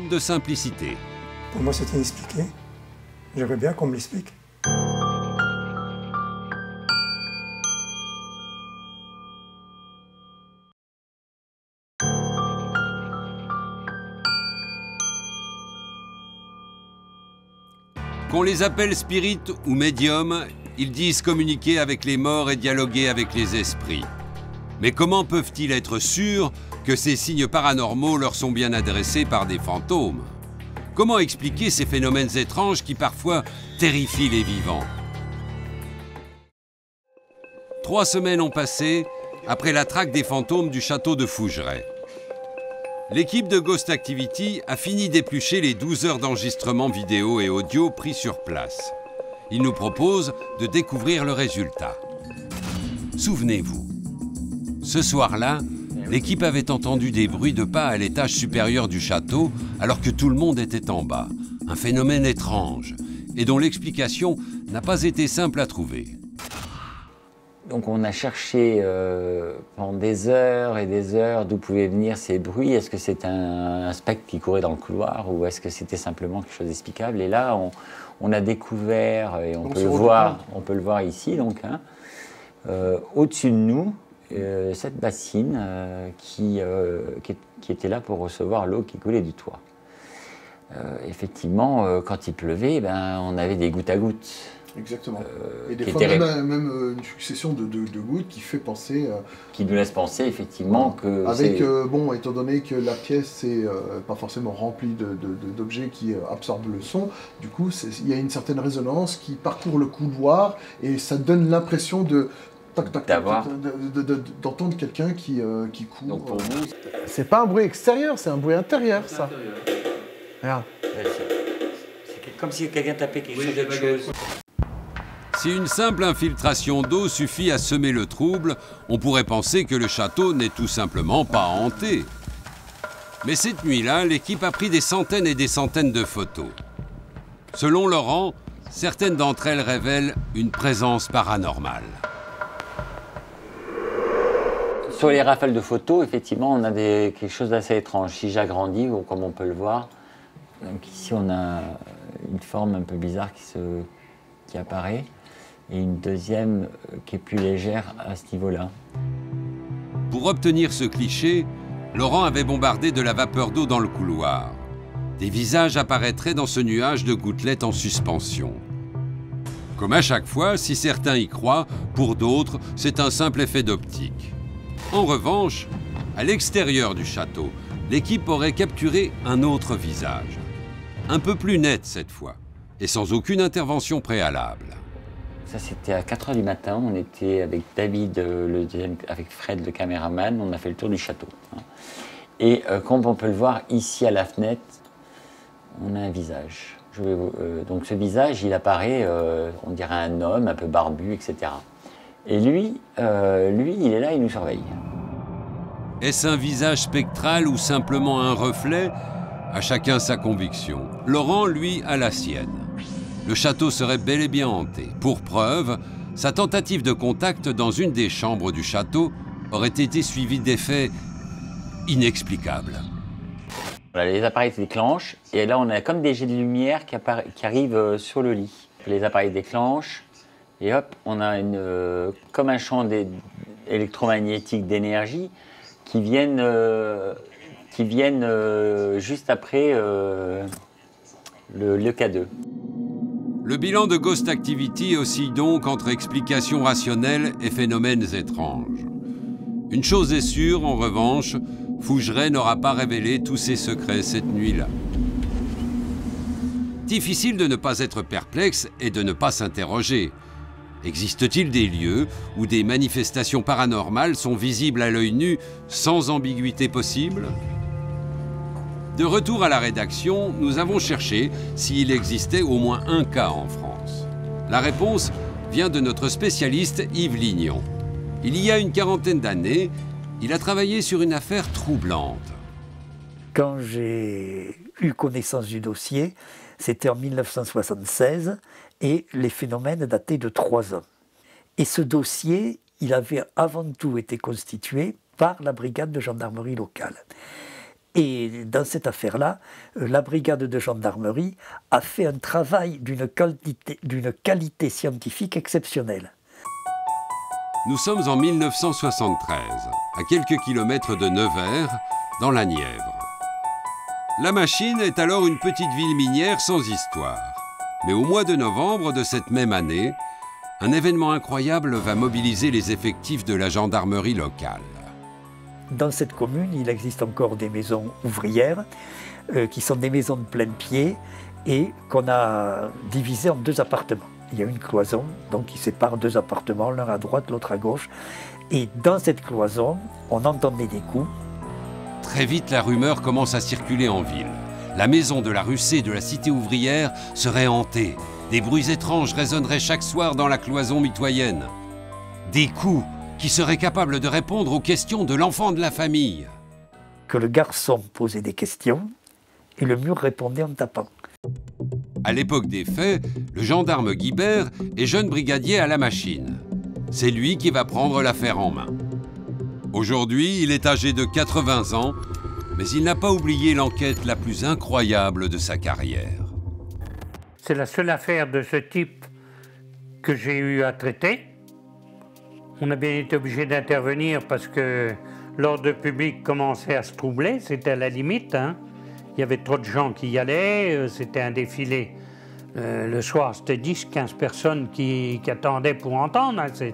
de simplicité. Pour moi, c'est inexpliqué. J'aimerais bien qu'on me l'explique. Qu'on les appelle spirites ou médiums, ils disent communiquer avec les morts et dialoguer avec les esprits. Mais comment peuvent-ils être sûrs que ces signes paranormaux leur sont bien adressés par des fantômes? Comment expliquer ces phénomènes étranges qui parfois terrifient les vivants? 3 semaines ont passé après la traque des fantômes du château de Fougeray. L'équipe de Ghost Activity a fini d'éplucher les 12 heures d'enregistrement vidéo et audio pris sur place. Ils nous proposent de découvrir le résultat. Souvenez-vous, ce soir-là, l'équipe avait entendu des bruits de pas à l'étage supérieur du château alors que tout le monde était en bas. Un phénomène étrange et dont l'explication n'a pas été simple à trouver. Donc on a cherché pendant des heures et des heures d'où pouvaient venir ces bruits. Est-ce que c'était un spectre qui courait dans le couloir ou est-ce que c'était simplement quelque chose d'explicable? Et là, on a découvert, et on peut le voir ici, donc, hein, au-dessus de nous, cette bassine qui était là pour recevoir l'eau qui coulait du toit. Effectivement, quand il pleuvait, on avait des gouttes à gouttes. Exactement. Et des fois même une succession de gouttes qui fait penser... qui nous laisse penser effectivement que... Avec, bon, étant donné que la pièce n'est pas forcément remplie d'objets qui absorbent le son, du coup il y a une certaine résonance qui parcourt le couloir et ça donne l'impression d'entendre quelqu'un qui court. Donc pour vous... C'est pas un bruit extérieur, c'est un bruit intérieur, ça. Regarde. C'est comme si quelqu'un tapait quelque chose d'autre chose. Si une simple infiltration d'eau suffit à semer le trouble, on pourrait penser que le château n'est tout simplement pas hanté. Mais cette nuit-là, l'équipe a pris des centaines et des centaines de photos. Selon Laurent, certaines d'entre elles révèlent une présence paranormale. Sur les rafales de photos, effectivement, on a quelque chose d'assez étrange. Si j'agrandis, comme on peut le voir, donc ici on a une forme un peu bizarre qui apparaît, et une deuxième qui est plus légère à ce niveau-là. Pour obtenir ce cliché, Laurent avait bombardé de la vapeur d'eau dans le couloir. Des visages apparaîtraient dans ce nuage de gouttelettes en suspension. Comme à chaque fois, si certains y croient, pour d'autres, c'est un simple effet d'optique. En revanche, à l'extérieur du château, l'équipe aurait capturé un autre visage. Un peu plus net cette fois, et sans aucune intervention préalable. Ça, c'était à 4 h du matin. On était avec David, avec Fred, le caméraman. On a fait le tour du château. Et comme on peut le voir ici à la fenêtre, on a un visage. Donc ce visage, il apparaît, on dirait un homme un peu barbu, etc. Et lui, il est là, il nous surveille. Est-ce un visage spectral ou simplement un reflet? À chacun sa conviction. Laurent, lui, a la sienne. Le château serait bel et bien hanté. Pour preuve, sa tentative de contact dans une des chambres du château aurait été suivie d'effets inexplicables. Voilà, les appareils se déclenchent, et là on a comme des jets de lumière qui arrivent sur le lit. Les appareils déclenchent, et hop, on a comme un champ électromagnétique d'énergie qui viennent juste après le K2. Le bilan de Ghost Activity oscille donc entre explications rationnelles et phénomènes étranges. Une chose est sûre, en revanche, Fougeray n'aura pas révélé tous ses secrets cette nuit-là. Difficile de ne pas être perplexe et de ne pas s'interroger. Existe-t-il des lieux où des manifestations paranormales sont visibles à l'œil nu sans ambiguïté possible ? De retour à la rédaction, nous avons cherché s'il existait au moins un cas en France. La réponse vient de notre spécialiste Yves Lignon. Il y a une quarantaine d'années, il a travaillé sur une affaire troublante. Quand j'ai eu connaissance du dossier, c'était en 1976 et les phénomènes dataient de 3 ans. Et ce dossier, il avait avant tout été constitué par la brigade de gendarmerie locale. Et dans cette affaire-là, la brigade de gendarmerie a fait un travail d'une qualité scientifique exceptionnelle. Nous sommes en 1973, à quelques kilomètres de Nevers, dans la Nièvre. La Machine est alors une petite ville minière sans histoire. Mais au mois de novembre de cette même année, un événement incroyable va mobiliser les effectifs de la gendarmerie locale. Dans cette commune, il existe encore des maisons ouvrières, qui sont des maisons de plein pied et qu'on a divisées en 2 appartements. Il y a une cloison donc, qui sépare 2 appartements, l'un à droite, l'autre à gauche. Et dans cette cloison, on entendait des coups. Très vite, la rumeur commence à circuler en ville. La maison de la rue C de la cité ouvrière serait hantée. Des bruits étranges résonneraient chaque soir dans la cloison mitoyenne. Des coups qui seraient capables de répondre aux questions de l'enfant de la famille. Que le garçon posait des questions et le mur répondait en tapant. À l'époque des faits, le gendarme Guibert est jeune brigadier à la Machine. C'est lui qui va prendre l'affaire en main. Aujourd'hui, il est âgé de 80 ans, mais il n'a pas oublié l'enquête la plus incroyable de sa carrière. C'est la seule affaire de ce type que j'ai eu à traiter. On a bien été obligé d'intervenir parce que l'ordre public commençait à se troubler, c'était à la limite. Il y avait trop de gens qui y allaient, c'était un défilé Le soir, c'était 10-15 personnes qui attendaient pour entendre. Il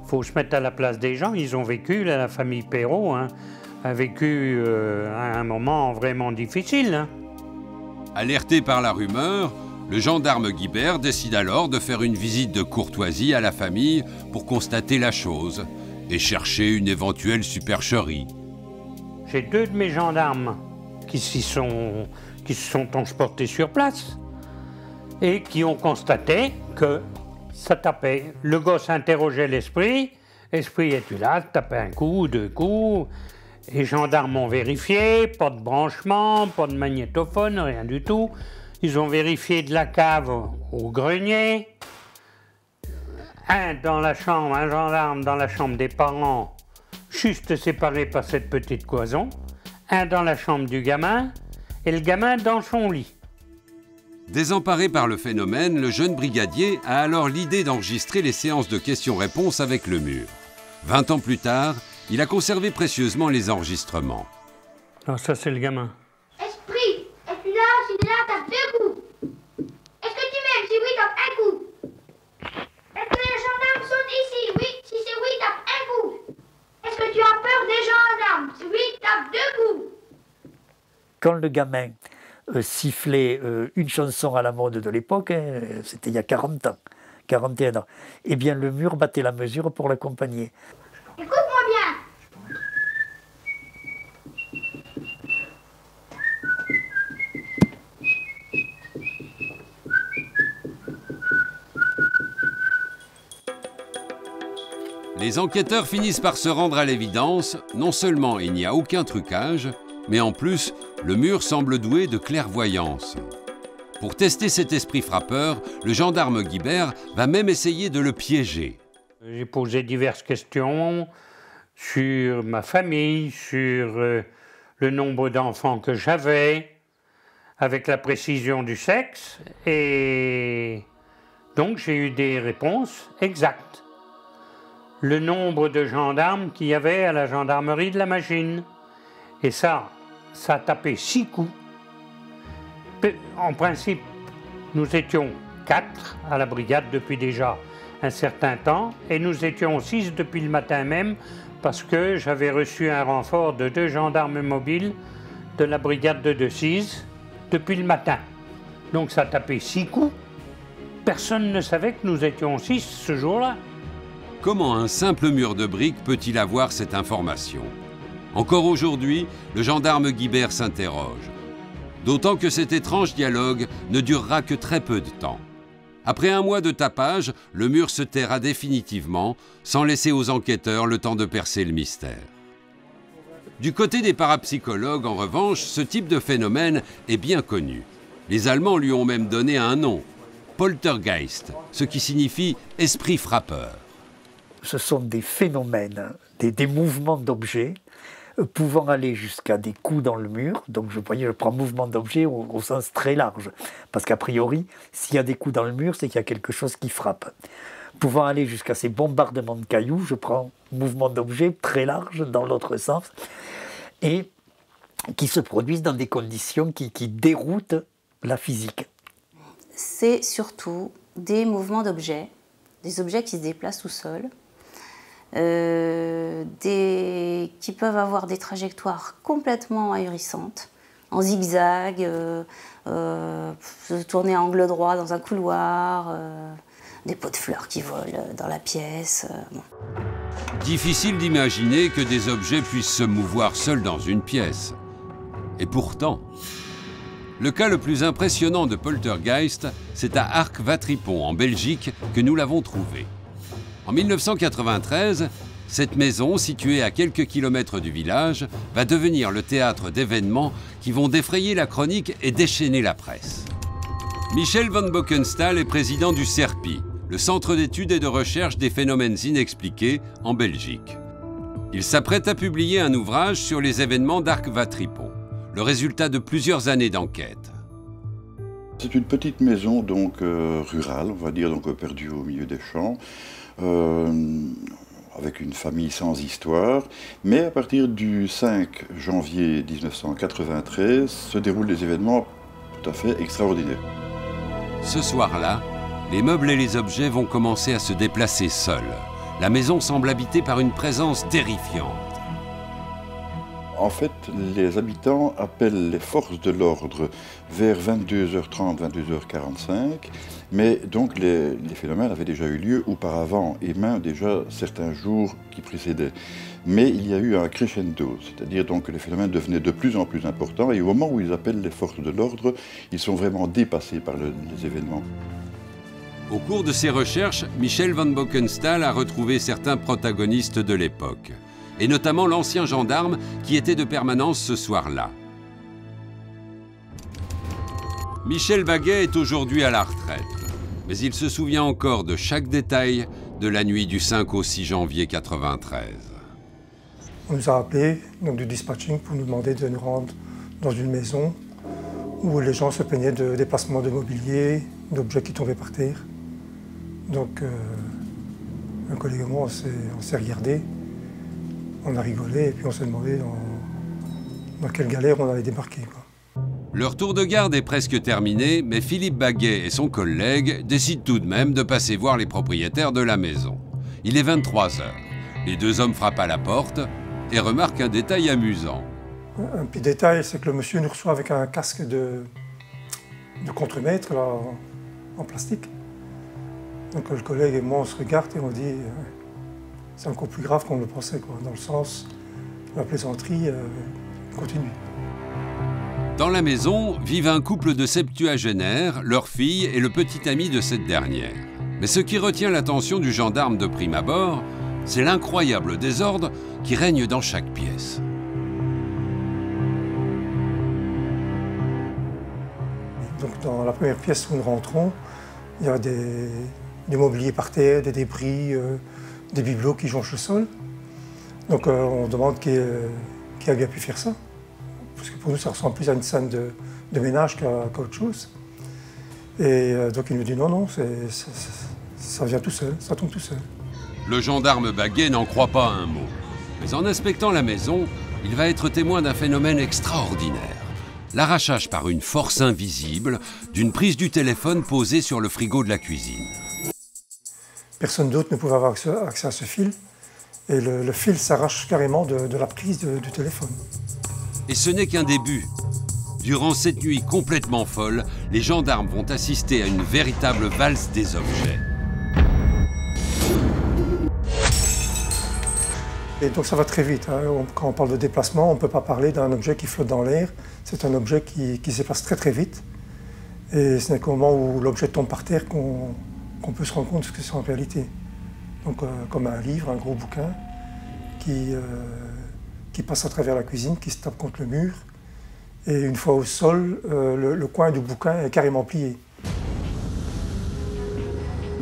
faut se mettre à la place des gens. Ils ont vécu, là, la famille Perrault a vécu un moment vraiment difficile. Hein. Alerté par la rumeur, le gendarme Guibert décide alors de faire une visite de courtoisie à la famille pour constater la chose et chercher une éventuelle supercherie. J'ai 2 de mes gendarmes qui se sont transportés sur place et qui ont constaté que ça tapait. Le gosse interrogeait l'esprit. Esprit, es-tu là? Tapait un coup, 2 coups. Les gendarmes ont vérifié, pas de branchement, pas de magnétophone, rien du tout. Ils ont vérifié de la cave au grenier. Un gendarme dans la chambre des parents, juste séparé par cette petite cloison. Un dans la chambre du gamin, et le gamin dans son lit. Désemparé par le phénomène, le jeune brigadier a alors l'idée d'enregistrer les séances de questions-réponses avec le mur. 20 ans plus tard, il a conservé précieusement les enregistrements. Alors ça, c'est le gamin. Esprit, es-tu là? Si t'es là, tape 2 coups. Est-ce que tu m'aimes? Si oui, tape 1 coup. Est-ce que les gendarmes sont ici? Oui. Si c'est oui, tape 1 coup. Est-ce que tu as peur des gendarmes? Si oui, tape 2 coups. Quand le gamin sifflait une chanson à la mode de l'époque, hein, c'était il y a 40 ans, 41 ans, eh bien le mur battait la mesure pour l'accompagner. Écoute-moi bien. Les enquêteurs finissent par se rendre à l'évidence, non seulement il n'y a aucun trucage, mais en plus, le mur semble doué de clairvoyance. Pour tester cet esprit frappeur, le gendarme Guibert va même essayer de le piéger. J'ai posé diverses questions sur ma famille, sur le nombre d'enfants que j'avais, avec la précision du sexe, et donc j'ai eu des réponses exactes. Le nombre de gendarmes qu'il y avait à la gendarmerie de la Machine. Et ça a tapé 6 coups. En principe, nous étions 4 à la brigade depuis déjà un certain temps, et nous étions 6 depuis le matin même, parce que j'avais reçu un renfort de 2 gendarmes mobiles de la brigade de Decize depuis le matin. Donc ça a tapé 6 coups. Personne ne savait que nous étions 6 ce jour-là. Comment un simple mur de briques peut-il avoir cette information? Encore aujourd'hui, le gendarme Guibert s'interroge. D'autant que cet étrange dialogue ne durera que très peu de temps. Après un mois de tapage, le mur se taira définitivement, sans laisser aux enquêteurs le temps de percer le mystère. Du côté des parapsychologues, en revanche, ce type de phénomène est bien connu. Les Allemands lui ont même donné un nom, Poltergeist, ce qui signifie « esprit frappeur ». Ce sont des phénomènes, des mouvements d'objets pouvant aller jusqu'à des coups dans le mur. Donc je prends mouvement d'objet au sens très large. Parce qu'a priori, s'il y a des coups dans le mur, c'est qu'il y a quelque chose qui frappe. Pouvant aller jusqu'à ces bombardements de cailloux, je prends mouvement d'objet très large dans l'autre sens. Et qui se produisent dans des conditions qui déroutent la physique. C'est surtout des mouvements d'objets, des objets qui se déplacent tout seuls, qui peuvent avoir des trajectoires complètement ahurissantes, en zigzag, se tourner à angle droit dans un couloir, des pots de fleurs qui volent dans la pièce. Bon. Difficile d'imaginer que des objets puissent se mouvoir seuls dans une pièce. Et pourtant, le cas le plus impressionnant de Poltergeist, c'est à Arc-Vatripon, en Belgique, que nous l'avons trouvé. En 1993, cette maison, située à quelques kilomètres du village, va devenir le théâtre d'événements qui vont défrayer la chronique et déchaîner la presse. Michel van Bockenstael est président du CERPI, le Centre d'études et de recherche des phénomènes inexpliqués en Belgique. Il s'apprête à publier un ouvrage sur les événements d'Arc-Vatripon, le résultat de plusieurs années d'enquête. C'est une petite maison donc rurale, on va dire, donc perdue au milieu des champs, avec une famille sans histoire. Mais à partir du 5 janvier 1993 se déroulent des événements tout à fait extraordinaires. Ce soir-là, les meubles et les objets vont commencer à se déplacer seuls. La maison semble habitée par une présence terrifiante. En fait, les habitants appellent les forces de l'ordre vers 22h30, 22h45, mais donc les phénomènes avaient déjà eu lieu auparavant, et même déjà certains jours qui précédaient. Mais il y a eu un crescendo, c'est-à-dire donc que les phénomènes devenaient de plus en plus importants, et au moment où ils appellent les forces de l'ordre, ils sont vraiment dépassés par les événements. Au cours de ses recherches, Michel van Boekenstael a retrouvé certains protagonistes de l'époque, et notamment l'ancien gendarme qui était de permanence ce soir-là. Michel Baguet est aujourd'hui à la retraite, mais il se souvient encore de chaque détail de la nuit du 5 au 6 janvier 1993. On nous a appelés donc, du dispatching pour nous demander de nous rendre dans une maison où les gens se plaignaient de déplacements de mobilier, d'objets qui tombaient par terre. Donc, un collègue et moi, on s'est regardé, on a rigolé et puis on s'est demandé dans quelle galère on allait débarquer, quoi. Leur tour de garde est presque terminé, mais Philippe Baguet et son collègue décident tout de même de passer voir les propriétaires de la maison. Il est 23h. Les deux hommes frappent à la porte et remarquent un détail amusant. Un petit détail, c'est que le monsieur nous reçoit avec un casque de contremaître là, en plastique. Donc le collègue et moi, on se regarde et on dit c'est encore plus grave qu'on le pensait, quoi, dans le sens la plaisanterie continue. Dans la maison vivent un couple de septuagénaires, leur fille et le petit ami de cette dernière. Mais ce qui retient l'attention du gendarme de prime abord, c'est l'incroyable désordre qui règne dans chaque pièce. Donc dans la première pièce où nous rentrons, il y a du mobilier par terre, des débris, des bibelots qui jonchent le sol. Donc on demande qui a bien pu faire ça. Parce que pour nous, ça ressemble plus à une scène de ménage qu'à autre chose. Et donc il nous dit non, ça vient tout seul, ça tombe tout seul. Le gendarme Baguet n'en croit pas un mot. Mais en inspectant la maison, il va être témoin d'un phénomène extraordinaire. L'arrachage par une force invisible d'une prise du téléphone posée sur le frigo de la cuisine. Personne d'autre ne pouvait avoir accès à ce fil. Et le fil s'arrache carrément de la prise du téléphone. Et ce n'est qu'un début. Durant cette nuit complètement folle, les gendarmes vont assister à une véritable valse des objets. Et donc ça va très vite, hein. Quand on parle de déplacement, on ne peut pas parler d'un objet qui flotte dans l'air. C'est un objet qui se déplace très très vite. Et ce n'est qu'au moment où l'objet tombe par terre qu'on peut se rendre compte de ce que c'est en réalité. Donc comme un livre, un gros bouquin qui passe à travers la cuisine, qui se tape contre le mur. Et une fois au sol, le coin du bouquin est carrément plié.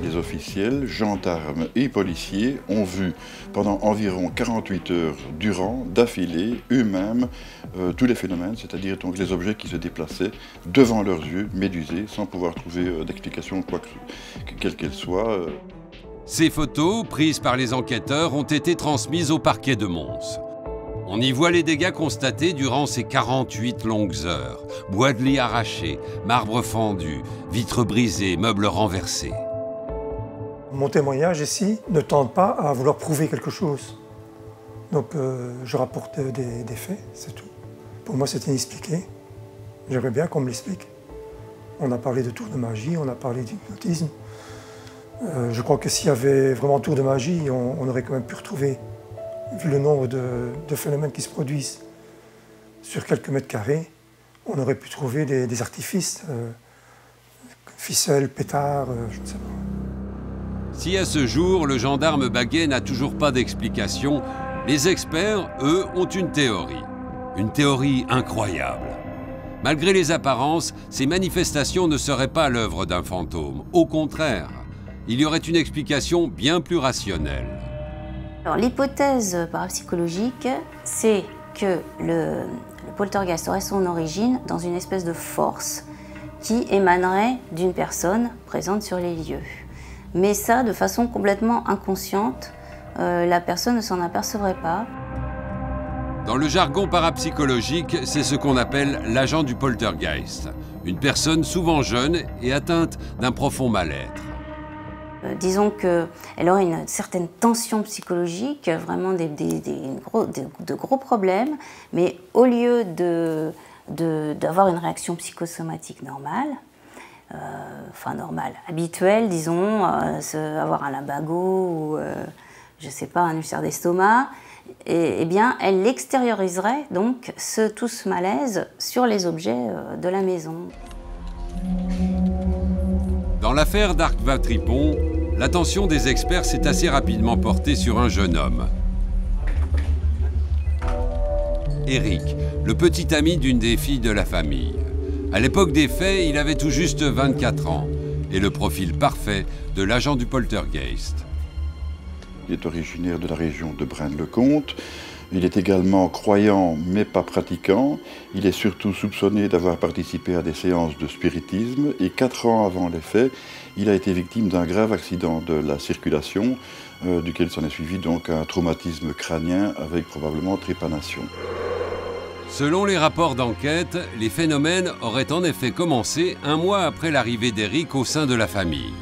Les officiels, gendarmes et policiers ont vu pendant environ 48 heures durant, d'affilée, eux-mêmes, tous les phénomènes, c'est-à-dire donc les objets qui se déplaçaient devant leurs yeux, médusés, sans pouvoir trouver d'explication quelle qu'elle soit. Ces photos, prises par les enquêteurs, ont été transmises au parquet de Mons. On y voit les dégâts constatés durant ces 48 longues heures. Bois de lit arraché, marbre fendu, vitres brisées, meubles renversés. Mon témoignage ici ne tente pas à vouloir prouver quelque chose. Donc je rapporte des faits, c'est tout. Pour moi, c'est inexpliqué. J'aimerais bien qu'on me l'explique. On a parlé de tour de magie, on a parlé d'hypnotisme. Je crois que s'il y avait vraiment tour de magie, on aurait quand même pu retrouver, vu le nombre de phénomènes qui se produisent sur quelques mètres carrés, on aurait pu trouver des artifices, ficelles, pétards, je ne sais pas. Si à ce jour, le gendarme Baguet n'a toujours pas d'explication, les experts, eux, ont une théorie. Une théorie incroyable. Malgré les apparences, ces manifestations ne seraient pas l'œuvre d'un fantôme. Au contraire, il y aurait une explication bien plus rationnelle. L'hypothèse parapsychologique, c'est que le poltergeist aurait son origine dans une espèce de force qui émanerait d'une personne présente sur les lieux. Mais ça, de façon complètement inconsciente, la personne ne s'en apercevrait pas. Dans le jargon parapsychologique, c'est ce qu'on appelle l'agent du poltergeist. une personne souvent jeune et atteinte d'un profond mal-être. Disons qu'elle aurait une certaine tension psychologique, vraiment de gros problèmes, mais au lieu d'avoir une réaction psychosomatique normale, habituelle, disons, avoir un lumbago ou, je ne sais pas, un ulcère d'estomac, eh bien, elle extérioriserait donc tout ce malaise sur les objets de la maison. Dans l'affaire d'Arc-Vatripon, l'attention des experts s'est assez rapidement portée sur un jeune homme. Éric, le petit ami d'une des filles de la famille. À l'époque des faits, il avait tout juste 24 ans et le profil parfait de l'agent du poltergeist. Il est originaire de la région de Braine-le-Comte. Il est également croyant mais pas pratiquant. Il est surtout soupçonné d'avoir participé à des séances de spiritisme et 4 ans avant les faits, il a été victime d'un grave accident de la circulation duquel s'en est suivi donc un traumatisme crânien avec probablement trépanation. Selon les rapports d'enquête, les phénomènes auraient en effet commencé un mois après l'arrivée d'Éric au sein de la famille.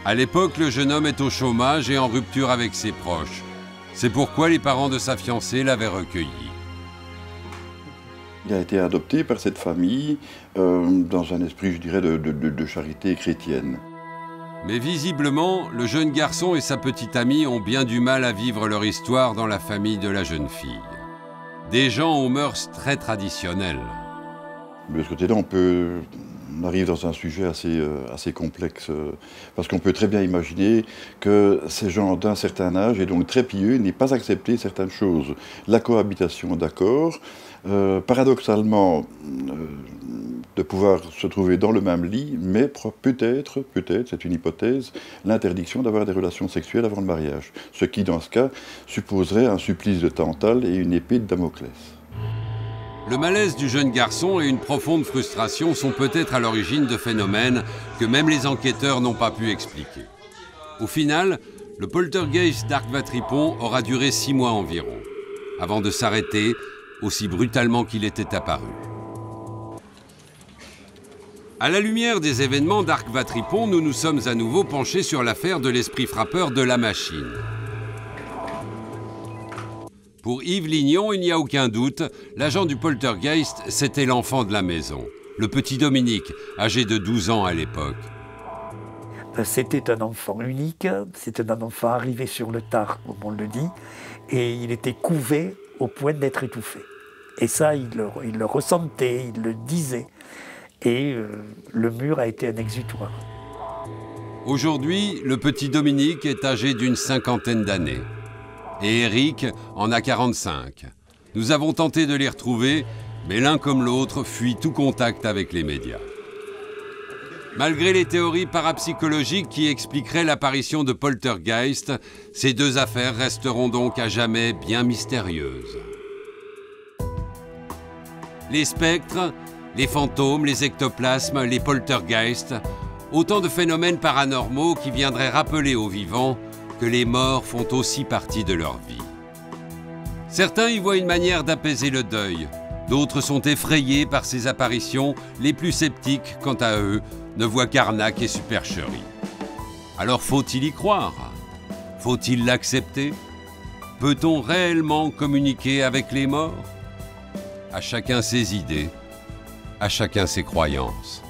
À l'époque, le jeune homme est au chômage et en rupture avec ses proches. C'est pourquoi les parents de sa fiancée l'avaient recueilli. Il a été adopté par cette famille dans un esprit, je dirais, de charité chrétienne. Mais visiblement, le jeune garçon et sa petite amie ont bien du mal à vivre leur histoire dans la famille de la jeune fille. Des gens aux mœurs très traditionnelles. De ce côté-là, on arrive dans un sujet assez complexe, parce qu'on peut très bien imaginer que ces gens d'un certain âge, et donc très pieux, n'aient pas accepté certaines choses. La cohabitation, d'accord. Paradoxalement, de pouvoir se trouver dans le même lit, mais peut-être, c'est une hypothèse, l'interdiction d'avoir des relations sexuelles avant le mariage. Ce qui, dans ce cas, supposerait un supplice de Tantale et une épée de Damoclès. Le malaise du jeune garçon et une profonde frustration sont peut-être à l'origine de phénomènes que même les enquêteurs n'ont pas pu expliquer. Au final, le poltergeist d'Arc-Vatripon aura duré 6 mois environ, avant de s'arrêter aussi brutalement qu'il était apparu. À la lumière des événements d'Arc-Vatripon, nous nous sommes à nouveau penchés sur l'affaire de l'esprit frappeur de la machine. Pour Yves Lignon, il n'y a aucun doute, l'agent du poltergeist, c'était l'enfant de la maison, le petit Dominique, âgé de 12 ans à l'époque. C'était un enfant unique, c'était un enfant arrivé sur le tard, comme on le dit, et il était couvé au point d'être étouffé. Et ça, il le ressentait, il le disait. Et le mur a été un exutoire. Aujourd'hui, le petit Dominique est âgé d'une 50aine d'années. Et Éric en a 45. Nous avons tenté de les retrouver, mais l'un comme l'autre fuit tout contact avec les médias. Malgré les théories parapsychologiques qui expliqueraient l'apparition de poltergeist, ces deux affaires resteront donc à jamais bien mystérieuses. Les spectres, les fantômes, les ectoplasmes, les poltergeists, autant de phénomènes paranormaux qui viendraient rappeler aux vivants que les morts font aussi partie de leur vie. Certains y voient une manière d'apaiser le deuil, d'autres sont effrayés par ces apparitions, les plus sceptiques, quant à eux, ne voient qu'arnaque et supercherie. Alors faut-il y croire? Faut-il l'accepter? Peut-on réellement communiquer avec les morts? À chacun ses idées, à chacun ses croyances.